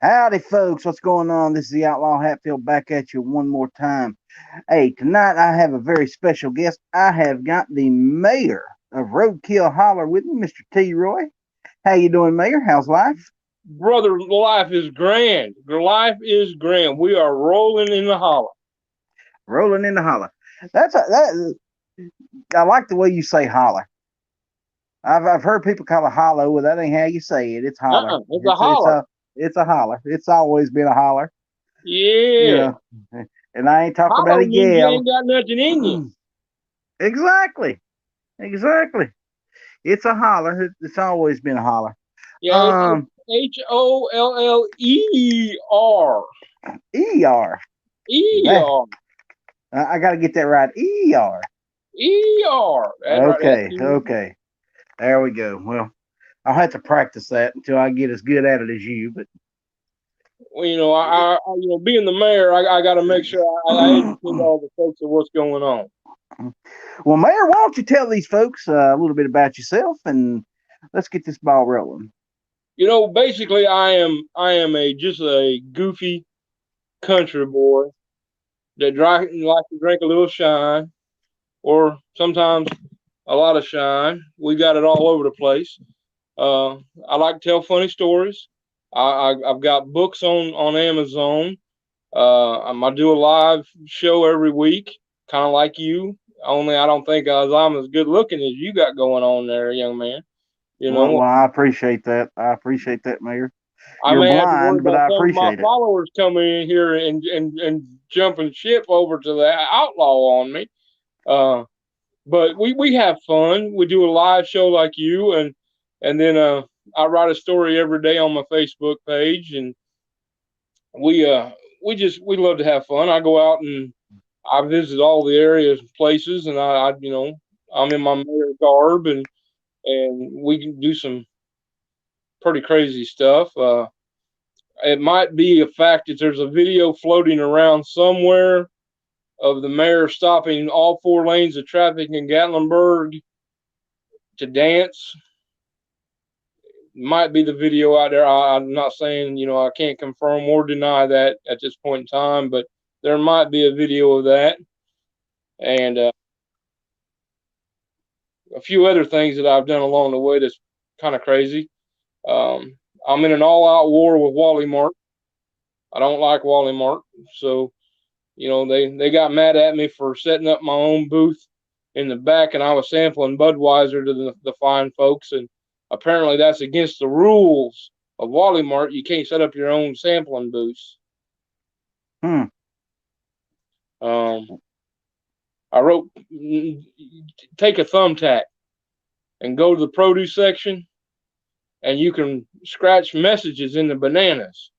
Howdy, folks. What's going on? This is the Outlaw Hatfield back at you one more time. Hey, tonight I have a very special guest. I have got the mayor of Roadkill Holler with me, Mr. T. Roy. How you doing, Mayor? How's life? Brother, life is grand. Life is grand. We are rolling in the holler. Rolling in the holler. That. I like the way you say holler. I've heard people call it hollow. Well, that ain't how you say it. It's holler. It's a It's holler. a holler. It's always been a holler. You Yeah. know, and I ain't talking about Hollow a means you yell. ain't got nothing in you. Exactly. Exactly. It's a holler. It's always been a holler. Yeah, it's Um, Holler. ER. That ER. I got to get that right. ER. ER. That's right. Okay. Okay. There we go. Well, I'll have to practice that until I get as good at it as you. But Well, being the mayor, I got to make sure I educate all the folks of what's going on. well, Mayor, why don't you tell these folks a little bit about yourself and let's get this ball rolling. Basically, I am just a goofy country boy that like to drink a little shine, or sometimes a lot of shine. We got it all over the place. Uh, I like to tell funny stories. I've got books on Amazon. I do a live show every week, kind of like you. Only I don't think I'm as good looking as you got going on there, young man. You know, Well, I appreciate that. I appreciate that, Mayor. I You're may have to worry blind, but about I some of my appreciate it. followers coming in here and jumping ship over to the outlaw on me. Uh, but we have fun. We do a live show like you, and then I write a story every day on my Facebook page, and we uh we love to have fun. I go out and I visit all the areas and places, and I'm in my mayor garb, and we can do some pretty crazy stuff. It might be a fact that there's a video floating around somewhere of the mayor stopping all four lanes of traffic in Gatlinburg to dance. Might be the video out there. I'm not saying, I can't confirm or deny that at this point in time, but there might be a video of that. And a few other things that I've done along the way that's kind of crazy. Um, I'm in an all out war with Wally Mark. I don't like Wally Mark. So, they got mad at me for setting up my own booth in the back, and I was sampling Budweiser to the fine folks, and apparently that's against the rules of Wally Mart. You can't set up your own sampling booths. Hmm. Um, I wrote, take a thumbtack and go to the produce section, and you can scratch messages in the bananas.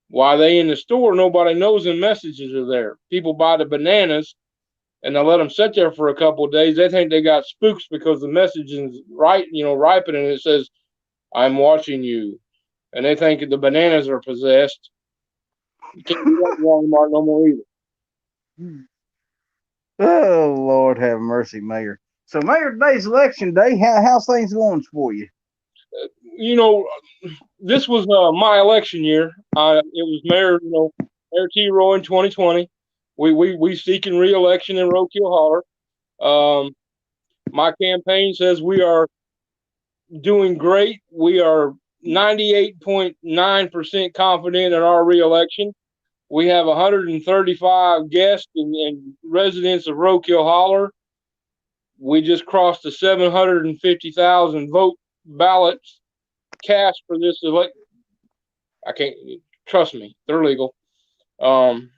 While they in the store, nobody knows the messages are there. People buy the bananas and they'll let them sit there for a couple of days. They think they got spooks because the message is ripening. And it says, "I'm watching you," and they think the bananas are possessed. You can't do that in Walmart no more either. Oh, Lord have mercy, Mayor. So, Mayor, today's election day. How's things going for you? You know, this was my election year. It was Mayor T. Roy in 2020. We seeking re-election in Roadkill Holler. Um, my campaign says we are doing great. We are 98.9% confident in our reelection. We have 135 guests and residents of Roadkill Holler. We just crossed the 750,000 vote ballots cast for this elect. I can't trust me; they're legal. Um,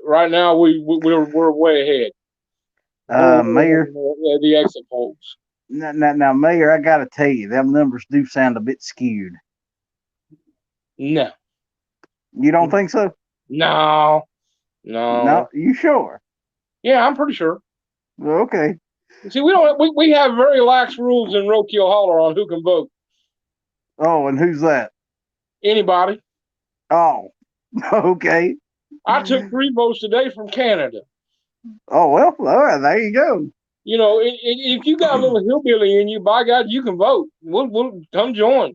right now, we're way ahead. We're way ahead Mayor. in the exit polls. Now, Mayor, I got to tell you, them numbers do sound a bit skewed. No, You don't think so? no, no. No, you sure? Yeah, I'm pretty sure. Okay. See, we have very lax rules in Roadkill Holler on who can vote. Oh, and who's that? Anybody. Oh, okay. I took 3 votes today from Canada. Oh well, all right, there you go. If you got a little hillbilly in you, by God, you can vote. We'll come join.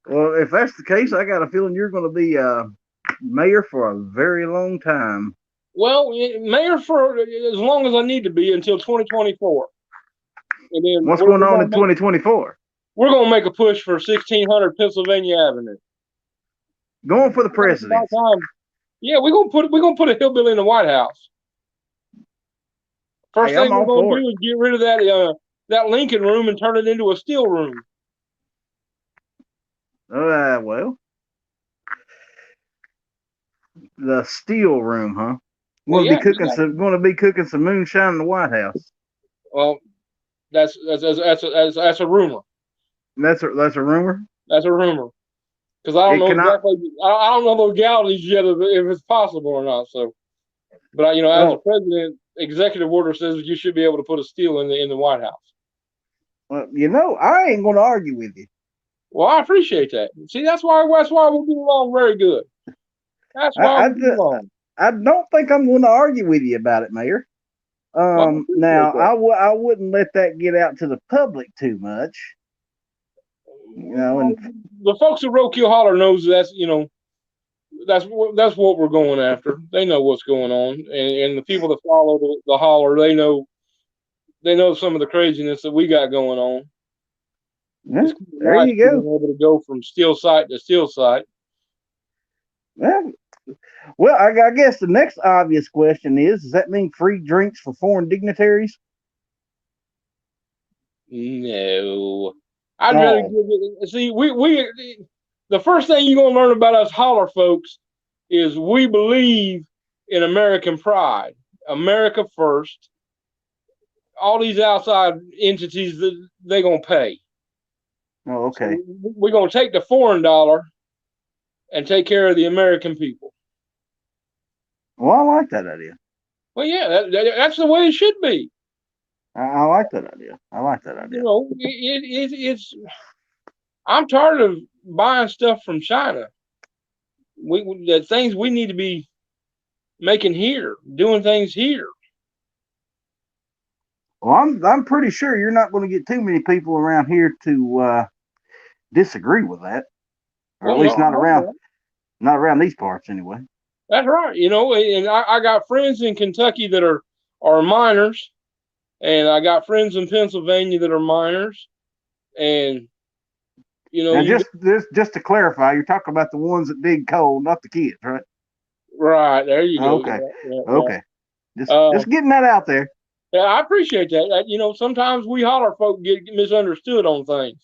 Well, if that's the case, I got a feeling you're going to be mayor for a very long time. Well, mayor for as long as I need to be until 2024, and then What's going on in 2024? we're gonna make a push for 1600 Pennsylvania Avenue. Going for the It's about presidency. time. Yeah, we're gonna put a hillbilly in the White House. First Hey, I'm thing we're all gonna for it. do is get rid of that Lincoln room and turn it into a steel room. Well, the steel room, huh? Well, Going to yeah, be cooking some. Going to be cooking some moonshine in the White House. well, that's a rumor. That's a rumor. That's a rumor because I don't It know cannot. exactly. I don't know the legalities yet if it's possible or not. So, but as a Well, president, executive order says you should be able to put a steel in the White House. I ain't going to argue with you. Well, I appreciate that. See, that's why we get along very good. That's I, why I, we get along. I don't think I'm going to argue with you about it, Mayor. Well, I appreciate Now that. I wouldn't let that get out to the public too much. Well, And the folks at Roadkill Holler knows that's what we're going after. They know what's going on, and the people that follow the holler, they know some of the craziness that we got going on. yeah, It's kind of there nice you being go. able to go from steel site to steel site. Well, I guess the next obvious question is: does that mean free drinks for foreign dignitaries? No, I'd rather give Oh, it. See, we the first thing you're gonna learn about us holler folks is we believe in American pride, America first. All these outside entities they gonna pay. So okay. we're gonna take the foreign dollar and take care of the American people. Well, I like that idea. Well, yeah, that's the way it should be. I like that idea. I like that You idea. know, it's. I'm tired of buying stuff from China. The things we need to be making here, doing things here. Well, I'm pretty sure you're not going to get too many people around here to disagree with that, or at Well, no, least I hope not. not around these parts anyway. That's right. And I got friends in Kentucky that are miners, and I got friends in Pennsylvania that are miners, and Now, you just to clarify, you're talking about the ones that dig coal, not the kids, right? right there. You go. Okay, Yeah, yeah, yeah. okay. Uh, Just getting that out there. yeah, I appreciate that. Sometimes we holler folk get misunderstood on things.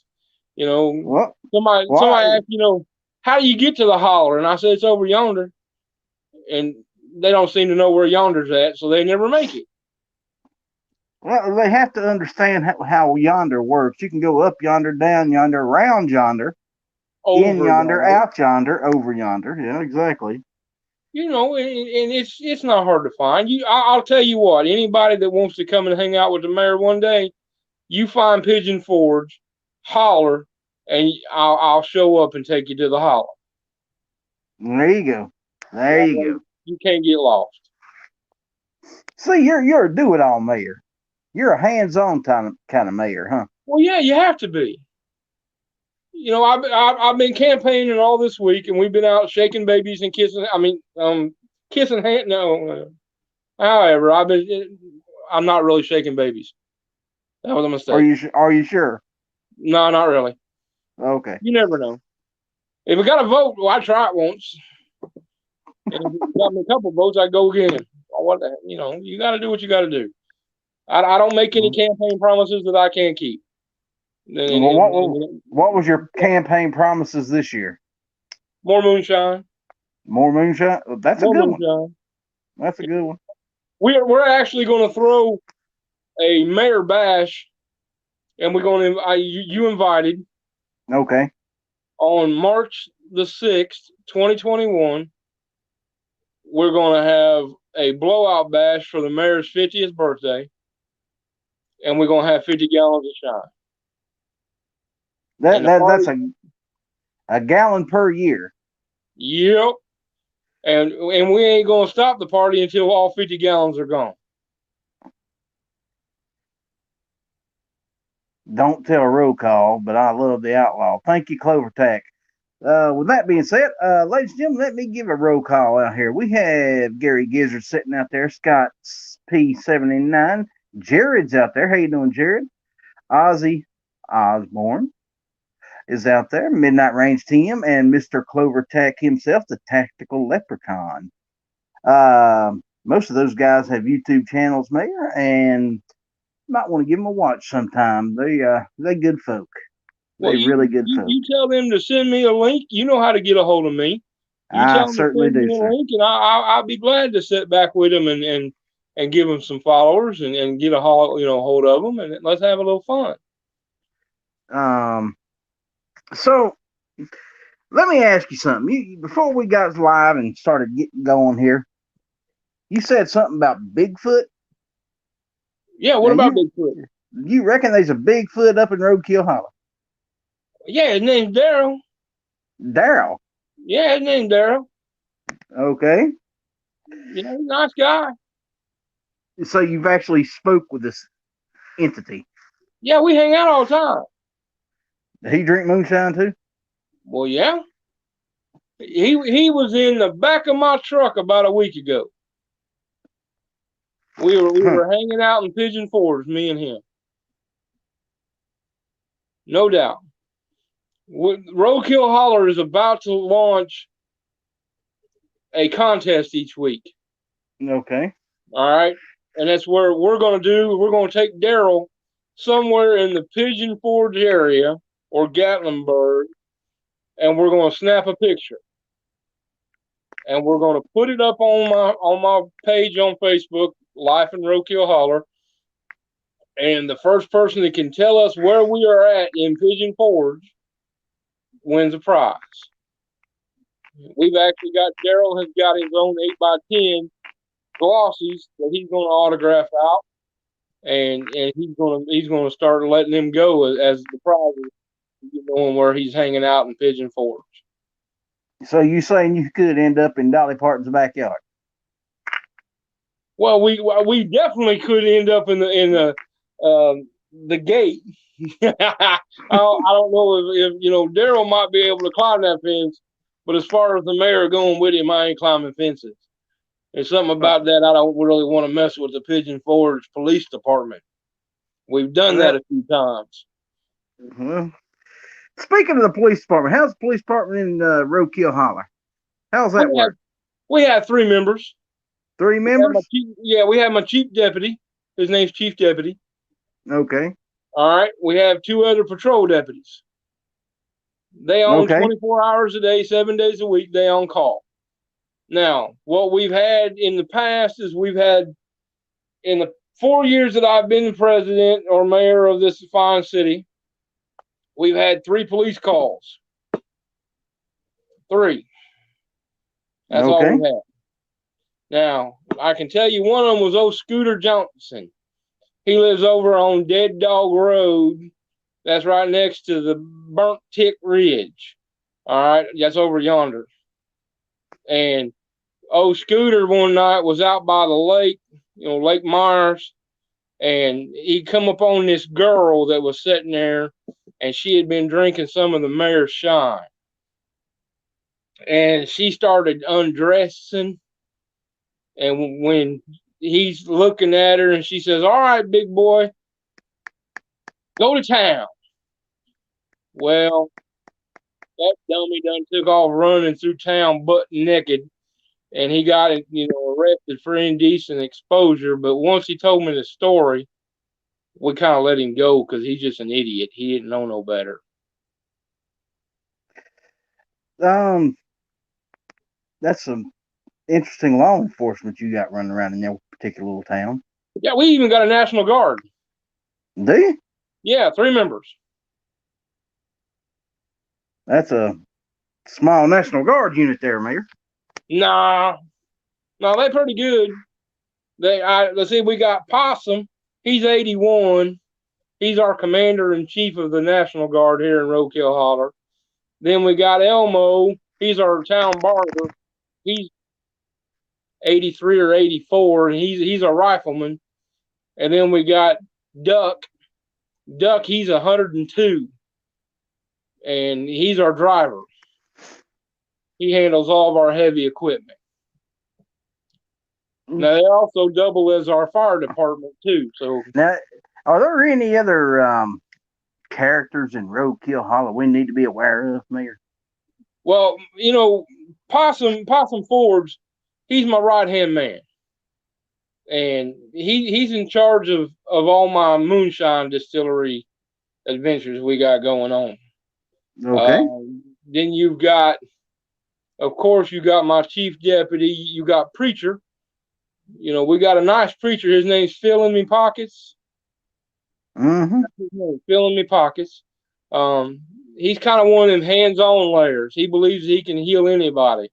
You know, Well, somebody why? asks, how do you get to the holler? And I say it's over yonder, and they don't seem to know where yonder's at, so they never make it. Well, they have to understand how yonder works. You can go up yonder, down yonder, around yonder, in Over yonder, yonder, out yonder, over yonder. Yeah, exactly. and it's not hard to find. I'll tell you what. Anybody that wants to come and hang out with the mayor one day, you find Pigeon Forge, holler, and I'll show up and take you to the holler. There you go. There That you way go. you can't get lost. See, you're a do it all mayor. You're a hands on kind of mayor, huh? Well, yeah, you have to be. I've been campaigning all this week, and we've been out shaking babies and kissing. I mean, kissing hand. No, however, I'm not really shaking babies. That was a mistake. Are you sure? No, not really. Okay. You never know. If we got a vote, well, I try it once, and if it got me a couple votes, I go again. What you got to do what you got to do. I don't make any campaign promises that I can't keep. And, and, Well, and, what was your and campaign promises this year? more moonshine, More moonshine. That's a more good one. moonshine. That's a good one. We're actually going to throw a mayor bash, and we're going to you invited Okay. on March the 6th, 2021. We're going to have a blowout bash for the mayor's 50th birthday, and we're going to have 50 gallons of shine. And the That's party, a gallon per year. yep. And we ain't going to stop the party until all 50 gallons are gone. Don't tell roll call, but I love the outlaw. Thank you, Clover Tack. With that being said, ladies and gentlemen, let me give a roll call out here. We have Gary Gizzard sitting out there, Scott P79, Jared's out there. How you doing, Jared? Ozzy Osborne is out there, Midnight Range Tim, and Mr. Clover Tack himself, the Tactical Leprechaun. Most of those guys have YouTube channels, Mayor, and might want to give them a watch sometime. They good folk. Well, They really good folk. you tell them to send me a link. You know how to get a hold of me. You I tell them to certainly send me do, a sir. link, and I'll be glad to sit back with them and give them some followers and get a hold of them, and let's have a little fun. Um, so let me ask you something. Before we got live and started getting going here, you said something about Bigfoot. Yeah, what Now about Bigfoot? you reckon there's a Bigfoot up in Roadkill Hollow? Yeah, his name's Daryl. Daryl. Yeah, his name's Daryl. Okay. You know, he's a nice guy. So you've actually spoke with this entity. Yeah, we hang out all the time. Did he drink moonshine too? Well, yeah. He was in the back of my truck about a week ago. We Huh. were hanging out in Pigeon Forge, me and him. No doubt. Roadkill Holler is about to launch a contest each week. Okay. All right. And that's where we're going to take Daryl somewhere in the Pigeon Forge area or Gatlinburg, and we're going to snap a picture. And we're going to put it up on my page on Facebook, Life in Roadkill Holler. And the first person that can tell us where we are at in Pigeon Forge wins a prize. We've actually got Daryl has got his own 8x10 glossies that he's going to autograph out, and he's gonna start letting them go as the prizes, knowing where he's hanging out in Pigeon Forge. So you saying you could end up in Dolly Parton's backyard? Well, we definitely could end up in the gate. I don't know if Daryl might be able to climb that fence, but as far as the mayor going with him, I ain't climbing fences. There's something about that I don't really want to mess with the Pigeon Forge Police Department. We've done that Well, a few times. well, speaking of the police department, how's the police department in Roadkill Holler? How's We that have work? we have 3 members. Three members? We have my chief deputy. His name's Chief Deputy. Okay. All right. We have 2 other patrol deputies. They own Okay. 24 hours a day, 7 days a week. They on call. Now, what we've had in the past is we've had in the 4 years that I've been the president or mayor of this fine city, we've had 3 police calls. 3. That's all Okay. we had. Now, I can tell you one of them was old Scooter Johnson. He lives over on Dead Dog Road. That's right next to the Burnt Tick Ridge. All right, that's over yonder. And old Scooter one night was out by the lake, Lake Myers, and he come upon this girl that was sitting there, and she had been drinking some of the mayor's shine. And she started undressing, and when he's looking at her, and she says, "All right, big boy, go to town." Well, that dummy done took off running through town butt naked, and he got arrested for indecent exposure. But once he told me the story, we kind of let him go because he's just an idiot. He didn't know no better. Um, that's some interesting law enforcement you got running around in your particular little town. Yeah, we even got a National Guard. Do you? Yeah, 3 members. That's a small National Guard unit there, Mayor. Nah, no, they're pretty good. Let's see, we got Possum. He's 81. He's our commander in chief of the National Guard here in Roadkill Holler. Then we got Elmo. He's our town barber. He's 83 or 84, and he's a rifleman. And then we got Duck. Duck, he's 102, and he's our driver. He handles all of our heavy equipment. Now they also double as our fire department too. So Now, are there any other characters in Roadkill Hollow we need to be aware of, Mayor? well, Possum Forbes, he's my right hand man, and he's in charge of all my moonshine distillery adventures we got going on. Okay. Then you've got, of course, you got my chief deputy. You got preacher. We got a nice preacher. His name's Filling Me Pockets. Mm-hmm. Filling Me Pockets. He's kind of one of them hands-on layers. He believes he can heal anybody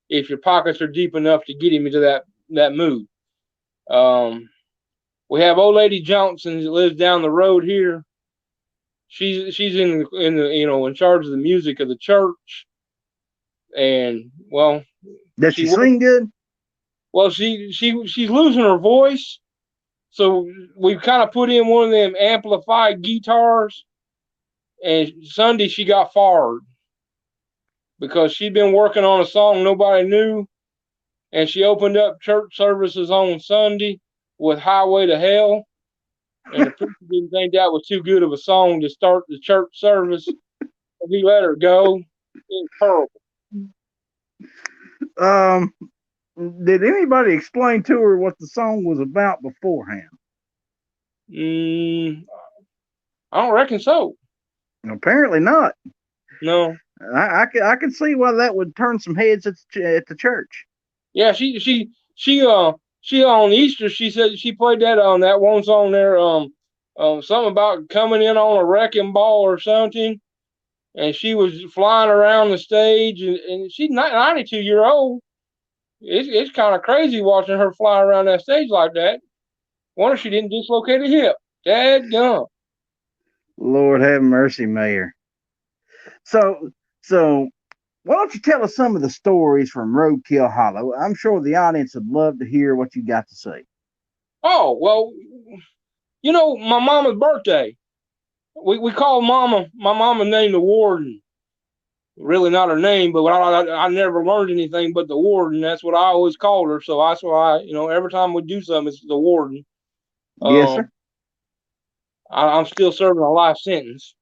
if your pockets are deep enough to get him into that mood. We have old lady Johnson that lives down the road here. She's in charge of the music of the church, and well, Does she sing good? Well, she's losing her voice, so we've kind of put in one of them amplified guitars. And Sunday she got fired because she'd been working on a song nobody knew, and she opened up church services on Sunday with "Highway to Hell," and the preacher didn't think that was too good of a song to start the church service. So he let her go. It was terrible. Did anybody explain to her what the song was about beforehand? I don't reckon so. Apparently not. No. I can see why that would turn some heads at the church. Yeah, she on Easter she said she played that on that one song there something about coming in on a wrecking ball or something, and she was flying around the stage, and she's 92-year-old. It's kind of crazy watching her fly around that stage like that. Wonder if she didn't dislocate a hip. Dadgum. Lord have mercy, Mayor. So why don't you tell us some of the stories from Roadkill Hollow? I'm sure the audience would love to hear what you got to say. Oh, well, my mama's birthday. We call my mama named the Warden. Really not her name, but I never learned anything but the Warden. That's what I always called her. So that's why every time we do something, it's the Warden. Yes, sir. I'm still serving a life sentence.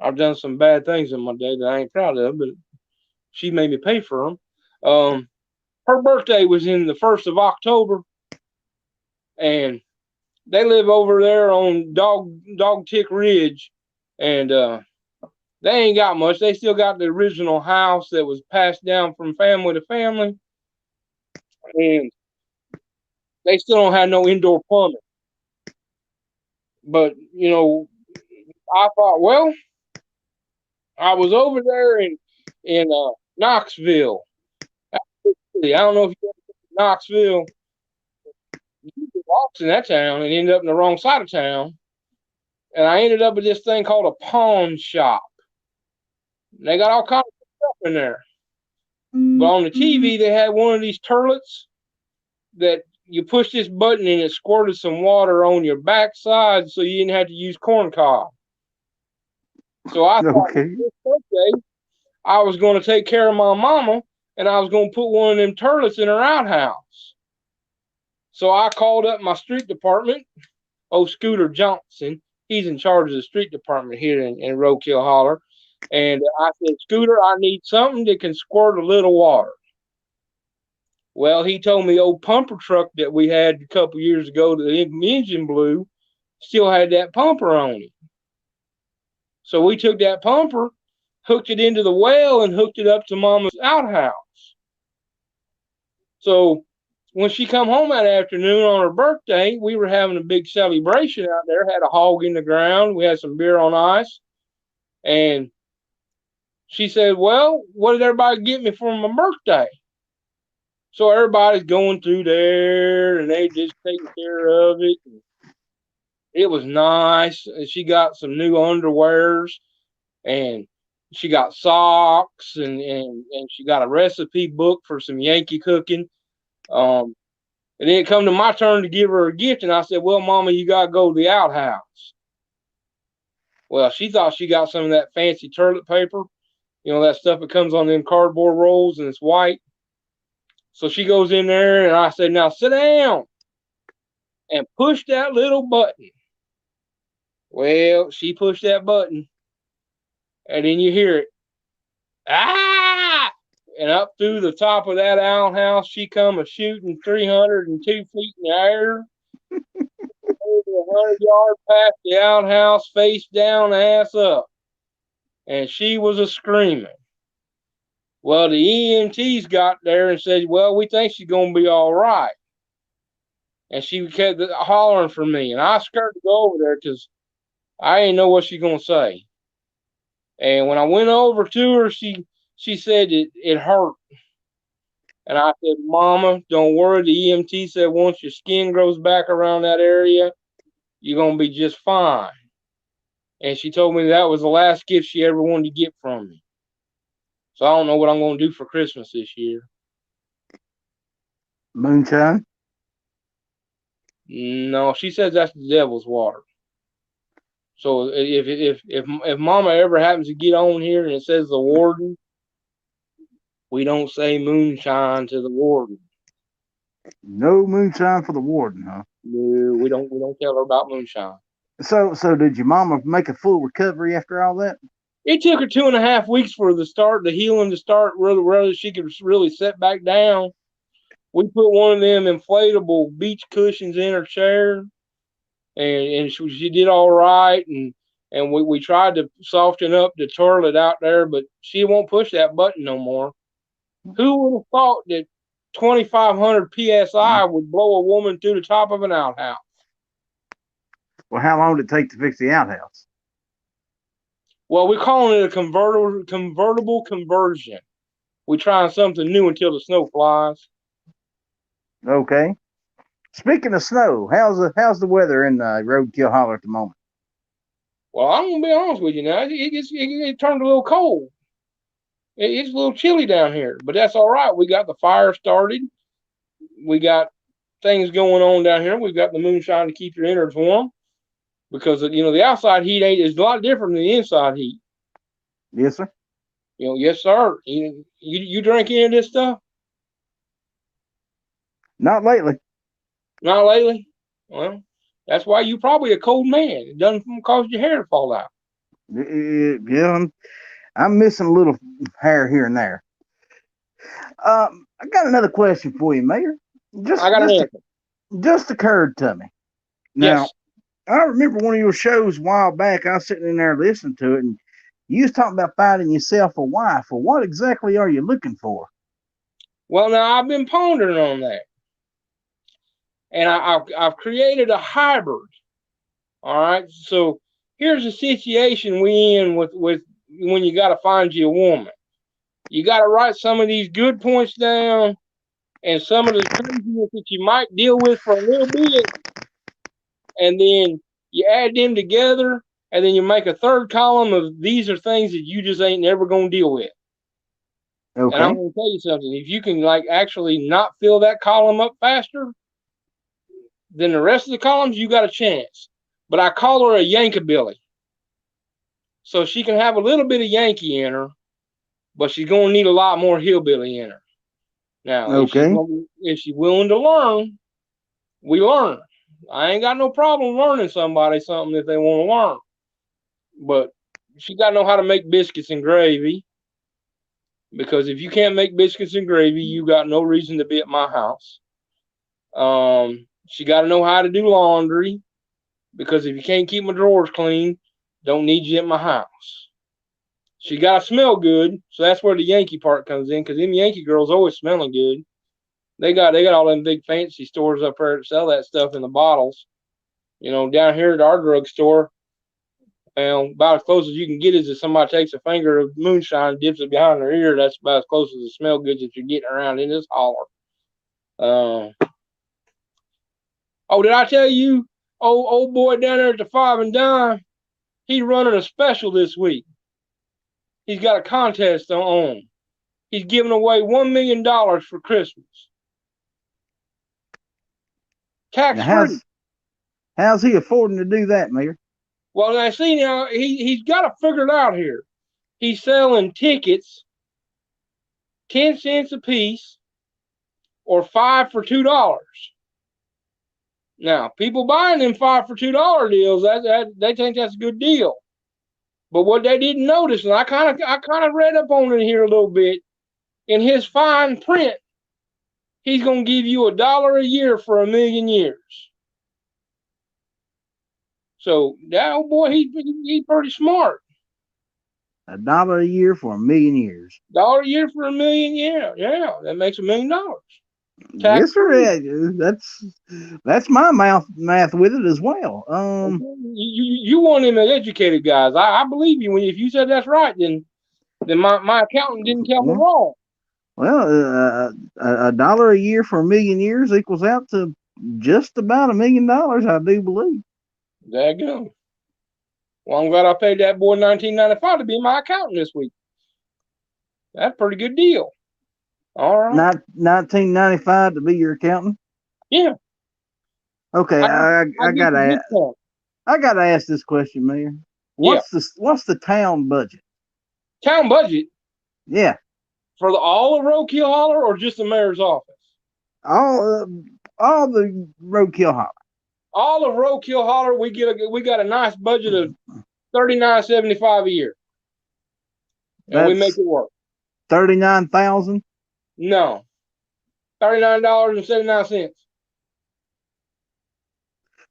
I've done some bad things in my day that I ain't proud of, but she made me pay for them. Her birthday was in the 1st of October, and they live over there on Dog Tick Ridge, and they ain't got much. They still got the original house that was passed down from family to family, and they still don't have no indoor plumbing. But I thought, well, I was over there in Knoxville. I don't know if you ever been to Knoxville. You could walk in that town and end up in the wrong side of town. And I ended up at this thing called a pawn shop. And they got all kinds of stuff in there. But on the TV, they had one of these turlets that you push this button and it squirted some water on your backside so you didn't have to use corn cob. So I thought this birthday, I was going to take care of my mama and I was going to put one of them turlets in her outhouse. So I called up my street department, Scooter Johnson. He's in charge of the street department here in Roadkill Holler. And I said, Scooter, I need something that can squirt a little water. Well, he told me old pumper truck that we had a couple years ago, the engine blew, still had that pumper on it. So we took that pumper, hooked it into the well, and hooked it up to Mama's outhouse. So when she come home that afternoon on her birthday, we were having a big celebration out there, had a hog in the ground. We had some beer on ice. And she said, well, what did everybody get me for my birthday? So everybody's going through there and they just taking care of it. It was nice. She got some new underwears and she got socks and she got a recipe book for some Yankee cooking. And then it come to my turn to give her a gift. And I said, well, Mama, you got to go to the outhouse. Well, she thought she got some of that fancy toilet paper. You know that stuff that comes on them cardboard rolls and it's white. So she goes in there and I said, now sit down and push that little button. Well, she pushed that button and then you hear it. Ah! And up through the top of that outhouse, she come a shooting 302 feet in the air, over 100 yards past the outhouse, face down, ass up. And she was a screaming. Well, the EMTs got there and said, well, we think she's going to be all right. And she kept hollering for me. And I scared to go over there because I didn't know what she's going to say. And when I went over to her, she said it hurt. And I said, Mama, don't worry. The EMT said once your skin grows back around that area, you're going to be just fine. And she told me that was the last gift she ever wanted to get from me. So I don't know what I'm going to do for Christmas this year. Moonshine? No, she says that's the devil's water. So if Mama ever happens to get on here and it says the warden, we don't say moonshine to the warden. No moonshine for the warden, huh? No, we don't tell her about moonshine. So did your mama make a full recovery after all that? It took her 2.5 weeks for the healing to start, rather she could really sit back down. We put one of them inflatable beach cushions in her chair, and she did all right, and we tried to soften up the toilet out there, but she won't push that button no more. Who would have thought that 2,500 psi would blow a woman through the top of an outhouse? Well, how long did it take to fix the outhouse? Well, we're calling it a convertible conversion. We're trying something new until the snow flies. Okay. Speaking of snow, how's the weather in Roadkill Holler at the moment? Well, I'm gonna be honest with you now. It turned a little cold. It's a little chilly down here, but that's all right. We got the fire started. We got things going on down here. We've got the moonshine to keep your innards warm because the outside heat is a lot different than the inside heat. Yes, sir. Yes, sir. You drink any of this stuff? Not lately. Not lately. Well, that's why you probably a cold man. It doesn't cause your hair to fall out. Yeah, I'm missing a little hair here and there. I got another question for you, Mayor. I Just got an just answer. just occurred to me. Now, Yes. I remember one of your shows a while back. I was sitting in there listening to it, and you was talking about finding yourself a wife. Well, what exactly are you looking for? Well, now I've been pondering on that, and I've created a hybrid. All right. So here's the situation we in with when you got to find you a woman. You got to write some of these good points down, and some of the craziness that you might deal with for a little bit, and then you add them together, and then you make a third column of these are things that you just ain't never gonna deal with. And I'm Okay. gonna tell you something. If you can actually not fill that column up faster than the rest of the columns, you got a chance. But I call her a Yankabilly. So she can have a little bit of Yankee in her, but she's gonna need a lot more hillbilly in her. Now, Okay. if she's willing to learn, we learn. I ain't got no problem learning somebody something if they want to learn. But she got to know how to make biscuits and gravy. Because if you can't make biscuits and gravy, you got no reason to be at my house. She got to know how to do laundry. Because if you can't keep my drawers clean, don't need you at my house. She got to smell good. So that's where the Yankee part comes in. Because them Yankee girls always smelling good. They got all them big fancy stores up there that sell that stuff in the bottles. Down here at our drugstore, about as close as you can get is if somebody takes a finger of moonshine, dips it behind their ear. That's about as close as the smell goods that you're getting around in this holler. Oh, did I tell you? Old boy down there at the Five and Dime, he's running a special this week. He's got a contest on. He's giving away $1 million for Christmas, tax Now, free. how's he affording to do that, Mayor? Well, now see, he's got to figure it out here. he's selling tickets 10 cents a piece or 5 for $2. Now, people buying them 5 for $2 deals, they think that's a good deal. But what they didn't notice, and I kind of read up on it here a little bit, in his fine print, he's gonna give you $1 a year for 1,000,000 years. So that old boy, he's pretty smart. $1 a year for 1,000,000 years. $1 a year for 1,000,000, yeah, that makes $1,000,000. Tax Yes, sir. That's my math with it as well. You want them as educated guys. I believe you. If you said that's right, then my accountant didn't tell me wrong. Well, $1 a year for 1,000,000 years equals out to just about $1,000,000, I do believe. There you go. Well, I'm glad I paid that boy $19.95 to be my accountant this week. That's a pretty good deal. All right. $19.95 to be your accountant. Yeah. Okay, I gotta ask this question, Mayor. What's the town budget? Town budget? Yeah. For all of Roadkill Holler or just the mayor's office? All the Roadkill Holler. All of Roadkill Holler, we got a nice budget of $39.75 a year, and we make it work. 39,000? No, $39.79.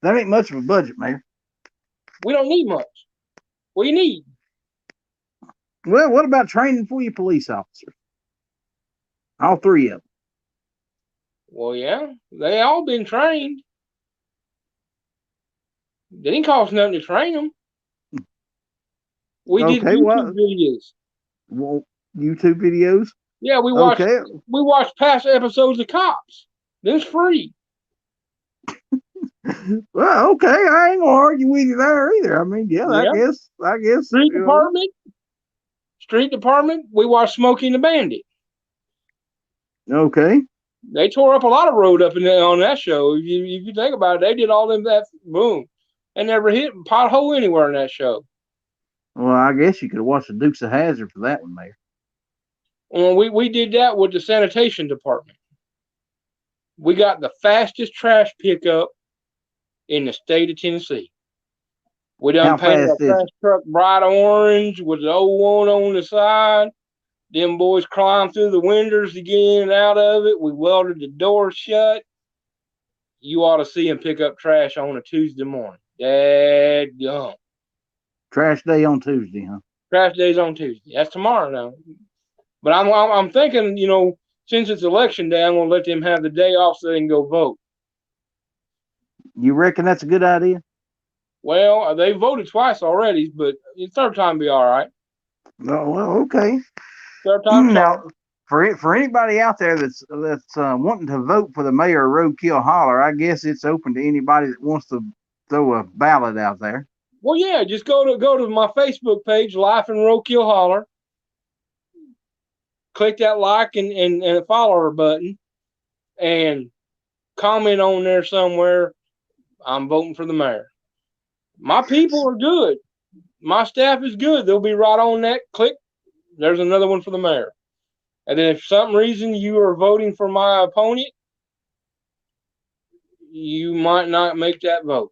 That ain't much of a budget, Mayor. We don't need much. What do you need? Well, what about training for your police officers? All three of them. Well, yeah, they all been trained. It didn't cost nothing to train them. We did YouTube videos. Well, YouTube videos? Yeah, we watched past episodes of Cops. Them's free. Well, okay, I ain't gonna argue with you there either. I mean, yeah. I guess. Street Department. We watched Smokey and the Bandit. Okay. They tore up a lot of road up on that show. If you think about it, they did all them that boom. They never hit a pothole anywhere in that show. Well, I guess you could have watched the Dukes of Hazzard for that one, Mayor. Well, we did that with the sanitation department. We got the fastest trash pickup in the state of Tennessee. We done painted a trash truck bright orange with the old one on the side. Them boys climbed through the windows to get in and out of it. We welded the door shut. You ought to see them pick up trash on a Tuesday morning. Dadgum. Trash day on Tuesday, huh? Trash day's on Tuesday. That's tomorrow now. But I'm thinking, since it's election day, I'm gonna let them have the day off so they can go vote. You reckon that's a good idea? Well, they voted twice already, but the third time be all right. Oh, well, okay. Third time. Now, for anybody out there that's wanting to vote for the mayor of Roadkill Holler, I guess it's open to anybody that wants to throw a ballot out there. Well, yeah, just go to my Facebook page, Life in Roadkill Holler. Click that like and follower button, and comment on there somewhere. I'm voting for the mayor. My people are good. My staff is good. They'll be right on that. Click. There's another one for the mayor. And then if for some reason you are voting for my opponent, you might not make that vote.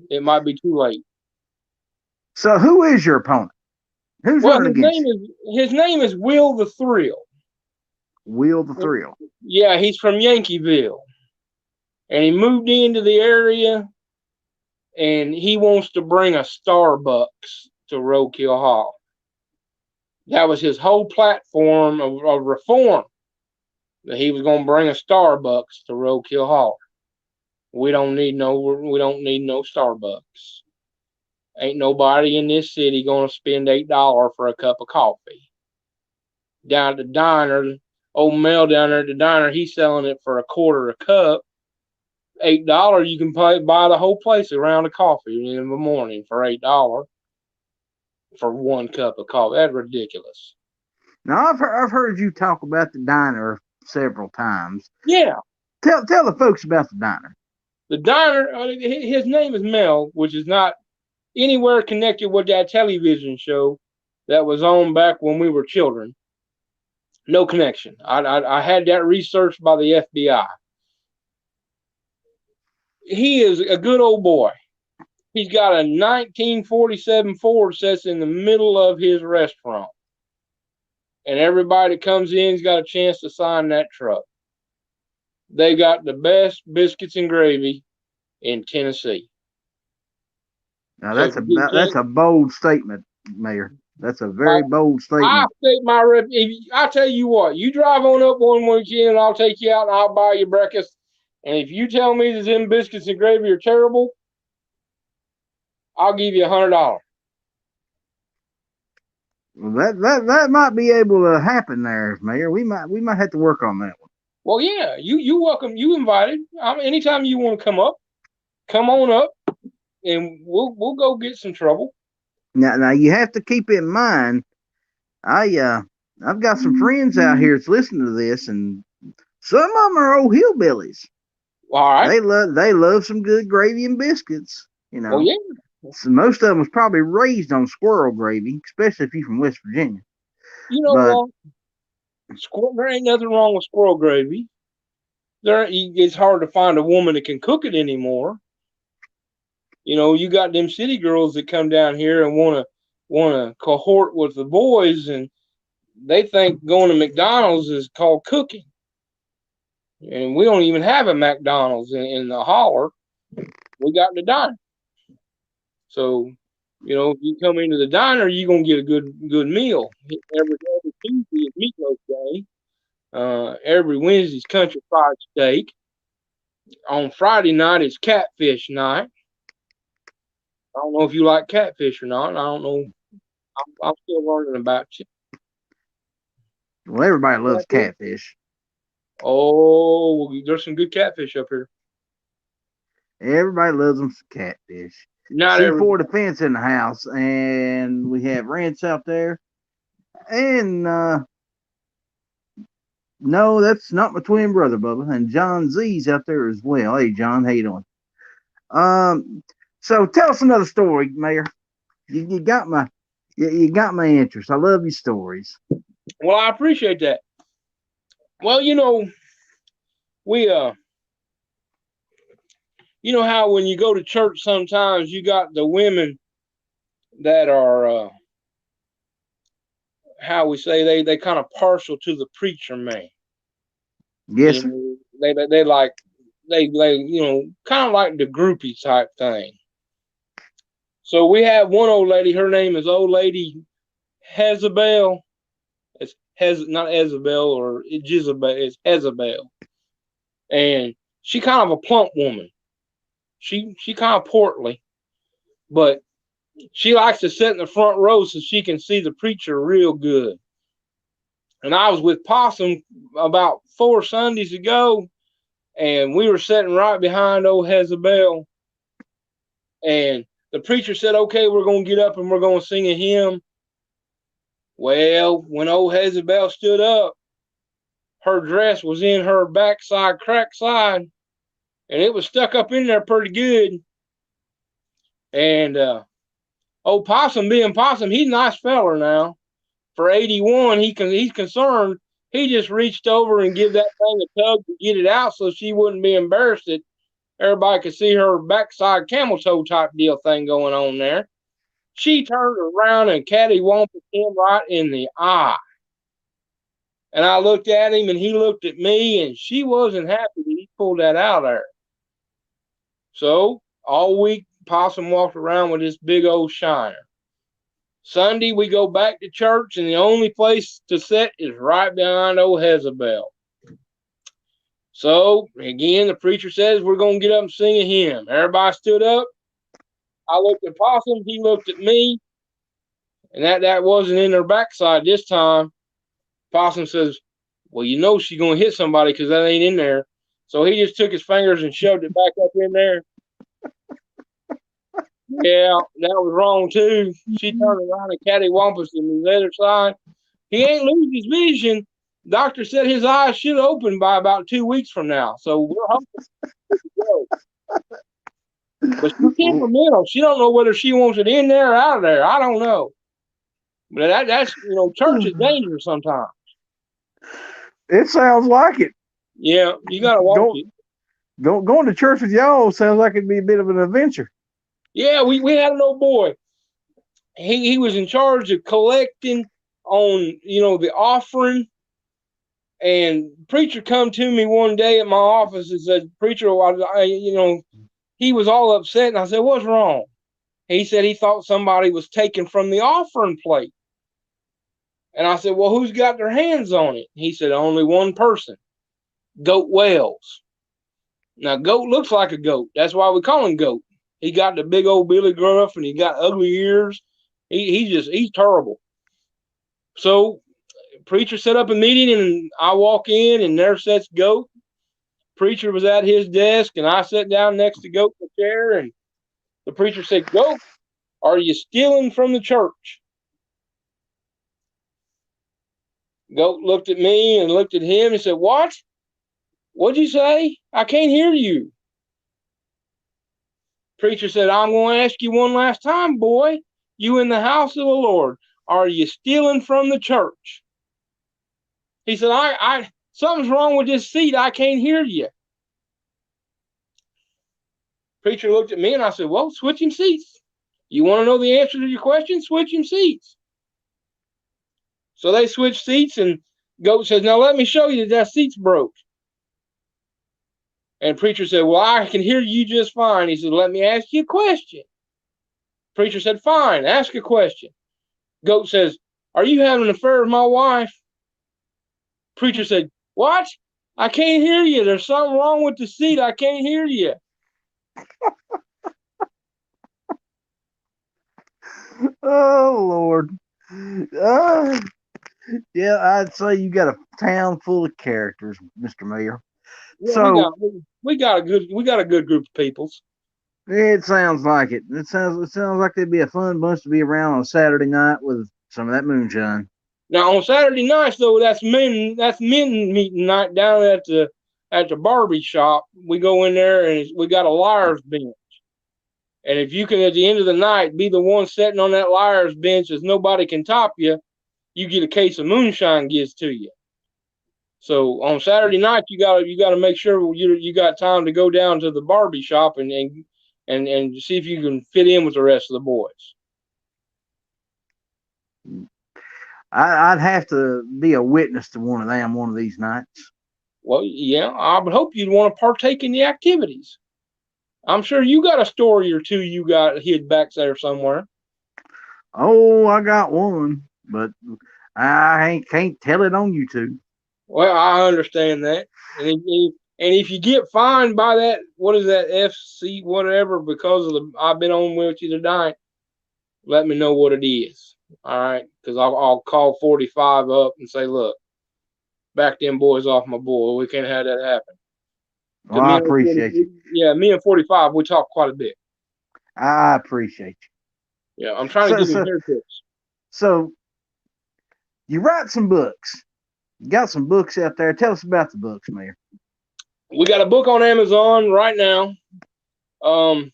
It might be too late. So who is your opponent? Who's running against you? His name is Will the Thrill. Will the Thrill. Yeah, he's from Yankeeville. And he moved into the area, and he wants to bring a Starbucks to Roadkill Hall. That was his whole platform of reform, that he was going to bring a Starbucks to Roadkill Hall. We don't need no Starbucks. Ain't nobody in this city going to spend $8 for a cup of coffee. Down at the diner, old Mel down there at the diner, he's selling it for $0.25 a cup. $8, you can buy the whole place a round of coffee in the morning for $8 for one cup of coffee. That's ridiculous. Now I've heard you talk about the diner several times. Yeah. Tell the folks about the diner. The diner, his name is Mel, which is not anywhere connected with that television show that was on back when we were children. No connection. I had that researched by the FBI. He is a good old boy. He's got a 1947 Ford sits in the middle of his restaurant. And everybody that comes in's got a chance to sign that truck. They got the best biscuits and gravy in Tennessee. Now So if you that's get a bold statement, Mayor. That's a my, very bold I statement. state my rep. I tell you what, you drive on up one weekend, I'll take you out and I'll buy you breakfast. And if you tell me that them biscuits and gravy are terrible, I'll give you $100. Well, that might be able to happen there, Mayor. We might have to work on that one. Well, yeah, you welcome. You invited. Anytime you want to come up, come on up, and we'll go get some trouble. Now you have to keep in mind. I've got some friends out here that's listening to this, and some of them are old hillbillies. All right. They love some good gravy and biscuits. You Well, know, yeah. so most of them was probably raised on squirrel gravy, especially if you're from West Virginia. You know But what? There ain't nothing wrong with squirrel gravy. It's hard to find a woman that can cook it anymore. You got them city girls that come down here and wanna cohort with the boys, and they think going to McDonald's is called cooking. And we don't even have a McDonald's in the Holler. We got the diner. So, if you come into the diner, you're gonna get a good meal. Every Tuesday is meatloaf day. Every Wednesday's country fried steak. On Friday night it's catfish night. I don't know if you like catfish or not. I don't know. I'm still learning about you. well, everybody loves Catfish? catfish. Oh, there's some good catfish up here. Everybody loves them some catfish. Not every. C4 Defense in the house, and we have Rance out there. And no, that's not my twin brother, Bubba. And John Z's out there as well. Hey, John, how you doing? Um, so tell us another story, Mayor. You got you got my interest. I love your stories. Well, I appreciate that. Well, we how when you go to church sometimes you got the women that are how we say they kind of partial to the preacher man. Yes, sir. They like they kind of like the groupie type thing. So we have one old lady. Her name is Old Lady Jezebel. It's not Jezebel or Jezebel. It's Jezebel, and she kind of a plump woman. She kind of portly, but she likes to sit in the front row so she can see the preacher real good. And I was with Possum about 4 Sundays ago, and we were sitting right behind old Jezebel. And the preacher said, "Okay, we're going to get up and we're going to sing a hymn." Well, when old Jezebel stood up, her dress was in her backside crack side, and it was stuck up in there pretty good. And old Possum, being Possum, he's a nice feller now. For 81, he's concerned. He just reached over and give that thing a tug to get it out so she wouldn't be embarrassed that everybody could see her backside camel toe type deal thing going on there. She turned around and cattywampus him right in the eye. And I looked at him and he looked at me, and she wasn't happy that he pulled that out there. So all week, Possum walked around with this big old shiner. Sunday, we go back to church, and the only place to sit is right behind old Jezebel. So, again, the preacher says we're going to get up and sing a hymn. Everybody stood up. I looked at Possum. He looked at me. And that wasn't in her backside this time. Possum says, "Well, she's going to hit somebody because that ain't in there." So he just took his fingers and shoved it back up in there. Yeah, that was wrong too. She turned around and cattywampus to the other side. He ain't losing his vision. Doctor said his eyes should open by about 2 weeks from now. So we're hoping to go. But she's temperamental. She don't know whether she wants it in there or out of there. I don't know. But that's church is dangerous sometimes. It sounds like it. Yeah, you gotta watch Go, it. going to church with y'all sounds like it'd be a bit of an adventure. Yeah, we had an old boy. He was in charge of collecting on the offering. And preacher come to me one day at my office and said, "Preacher, he was all upset." And I said, "What's wrong?" He said he thought somebody was taking from the offering plate. And I said, "Well, who's got their hands on it?" He said, "Only one person, Goat Wells." Now, Goat looks like a goat. That's why we call him Goat. He got the big old Billy Gruff and he got ugly ears. He's terrible. So preacher set up a meeting and I walk in and there sits Goat. Preacher was at his desk and I sat down next to Goat in the chair and the preacher said, "Goat, are you stealing from the church?" Goat looked at me and looked at him and said, "What? What'd you say? I can't hear you." Preacher said, "I'm going to ask you one last time, boy. You in the house of the Lord. Are you stealing from the church?" He said, I something's wrong with this seat. I can't hear you." Preacher looked at me and I said, "Well, switch him seats. You want to know the answer to your question? Switch him seats." So they switched seats and Goat says, "Now let me show you that seat's broke." And preacher said, "Well, I can hear you just fine." He said, "Let me ask you a question." Preacher said, "Fine, ask a question." Goat says, "Are you having an affair with my wife?" Preacher said, "What? I can't hear you. There's something wrong with the seat. I can't hear you." Oh Lord. Uh, yeah, I'd say you got a town full of characters, Mr. Mayor. Yeah, So we got a good group of peoples. it sounds like it. It sounds like they'd be a fun bunch to be around on a Saturday night with some of that moonshine. Now on Saturday nights though, that's men meeting night down at the Barbie shop. We go in there and we got a liar's bench. And if you can at the end of the night be the one sitting on that liar's bench as nobody can top you, you get a case of moonshine gives to you. So on Saturday night you gotta make sure you got time to go down to the Barbie shop and see if you can fit in with the rest of the boys. I'd have to be a witness to one of them one of these nights. Well, yeah, I would hope you'd want to partake in the activities. I'm sure you got a story or two you got hid back there somewhere. Oh, I got one, but can't tell it on YouTube. Well, I understand that. And if you get fined by that, what is that FC whatever because of the I've been on with you tonight, let me know what it is. All right, because I'll call 45 up and say, "Look, back them boys off my boy. We can't have that happen." Well, Because I appreciate you. me and 45, we talk quite a bit. I appreciate you. Yeah, I'm trying to So, give him so, haircuts. so you write some books. You got some books out there. Tell us about the books, Mayor. We got a book on Amazon right now. Um,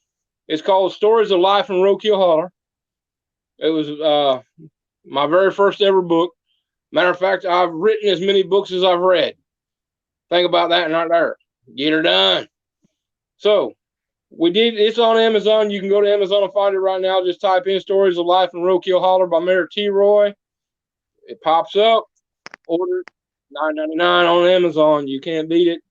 it's called Stories of Life in Roadkill Holler. It was my very first ever book. Matter of fact, I've written as many books as I've read. Think about that right there. Get her done. So it's on Amazon. You can go to Amazon and find it right now. Just type in Stories of Life in Roadkill Holler by Mayor T. Roy. It pops up. Order $9.99 on Amazon. You can't beat it.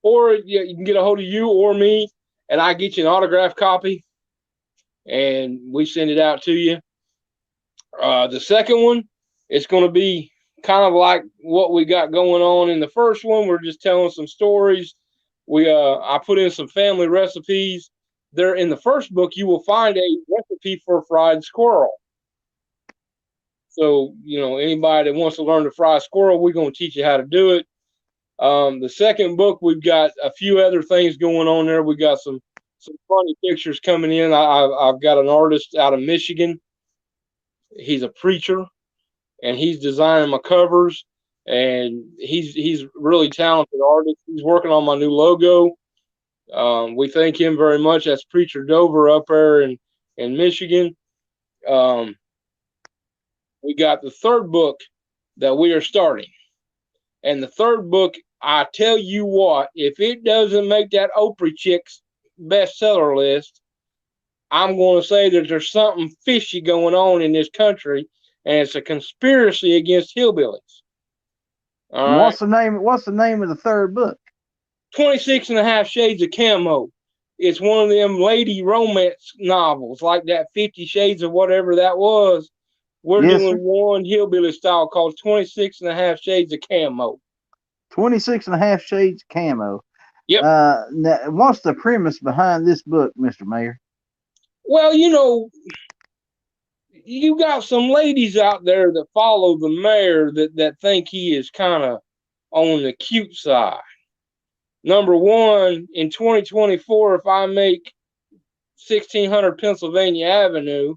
Or you can get a hold of you or me, and I get you an autographed copy, and we send it out to you. The second one, it's going to be kind of like what we got going on in the first one. We're just telling some stories. I put in some family recipes. There in the first book, you will find a recipe for fried squirrel. So anybody that wants to learn to fry squirrel, we're going to teach you how to do it. The second book, we've got a few other things going on there. We got some funny pictures coming in. I've got an artist out of Michigan. He's a preacher, and he's designing my covers. And he's really talented artist. He's working on my new logo. We thank him very much. That's Preacher Dover up there in Michigan. Um, We got the third book that we are starting. And the third book, I tell you what, if it doesn't make that Oprah chick's bestseller list, I'm going to say that there's something fishy going on in this country, and it's a conspiracy against hillbillies. All And right. What's the name of the third book? 26 and a half Shades of Camo. It's one of them lady romance novels, like that 50 Shades of whatever that was. We're Yes, doing sir. one hillbilly style called 26 and a half Shades of Camo. 26 and a half shades camo. Yep. Now, what's the premise behind this book, Mr. Mayor? Well, you got some ladies out there that follow the mayor that think he is kind of on the cute side. Number one, in 2024, if I make 1600 Pennsylvania Avenue,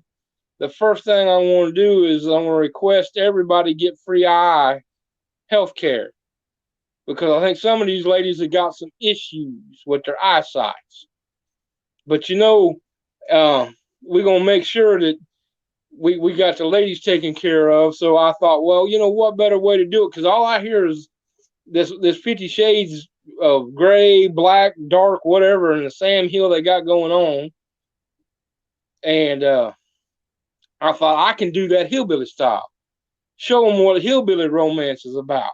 the first thing I want to do is I'm going to request everybody get free eye health care, because I think some of these ladies have got some issues with their eyesight. But we're going to make sure that we got the ladies taken care of. So I thought, well, what better way to do it? Because all I hear is this 50 shades of gray, black, dark, whatever, and the Sam Hill they got going on. And I thought I can do that hillbilly style. Show them what hillbilly romance is about.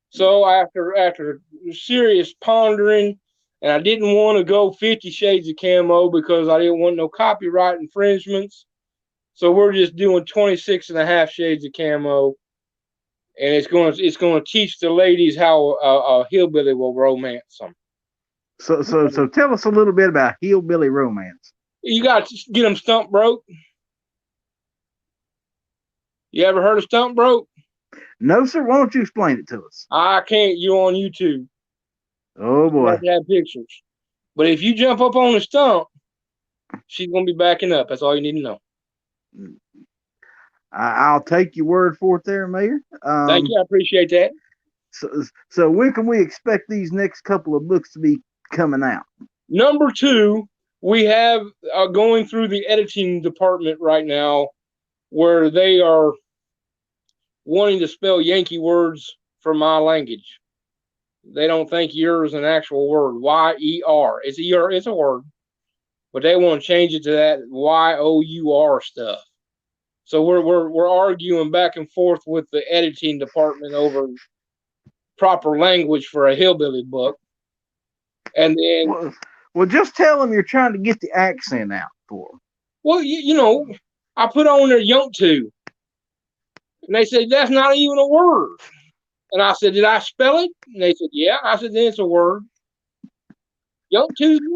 So after serious pondering, and I didn't want to go 50 Shades of Camo because I didn't want no copyright infringements. So we're just doing 26 and a half Shades of Camo, and it's going to teach the ladies how a hillbilly will romance them. So tell us a little bit about hillbilly romance. You got to get them stump broke. You ever heard of stump broke? No, sir. Why don't you explain it to us? I can't. You're on YouTube. Oh You boy. have to have pictures. But if you jump up on the stump, she's going to be backing up. That's all you need to know. I'll take your word for it there, Mayor. Thank you. I appreciate that. So when can we expect these next couple of books to be coming out? Number two, we have going through the editing department right now, where they are wanting to spell Yankee words for my language. They don't think "yer" is an actual word. Y-E-R. It's a it's a word, but they want to change it to that Y-O-U-R stuff. So we're arguing back and forth with the editing department over proper language for a hillbilly book. And then, well, just tell them you're trying to get the accent out for them. well, I put on their "yontu," and they said that's not even a word. And I said, did I spell it? And they said, yeah. I said, then it's a word. "Yontu's a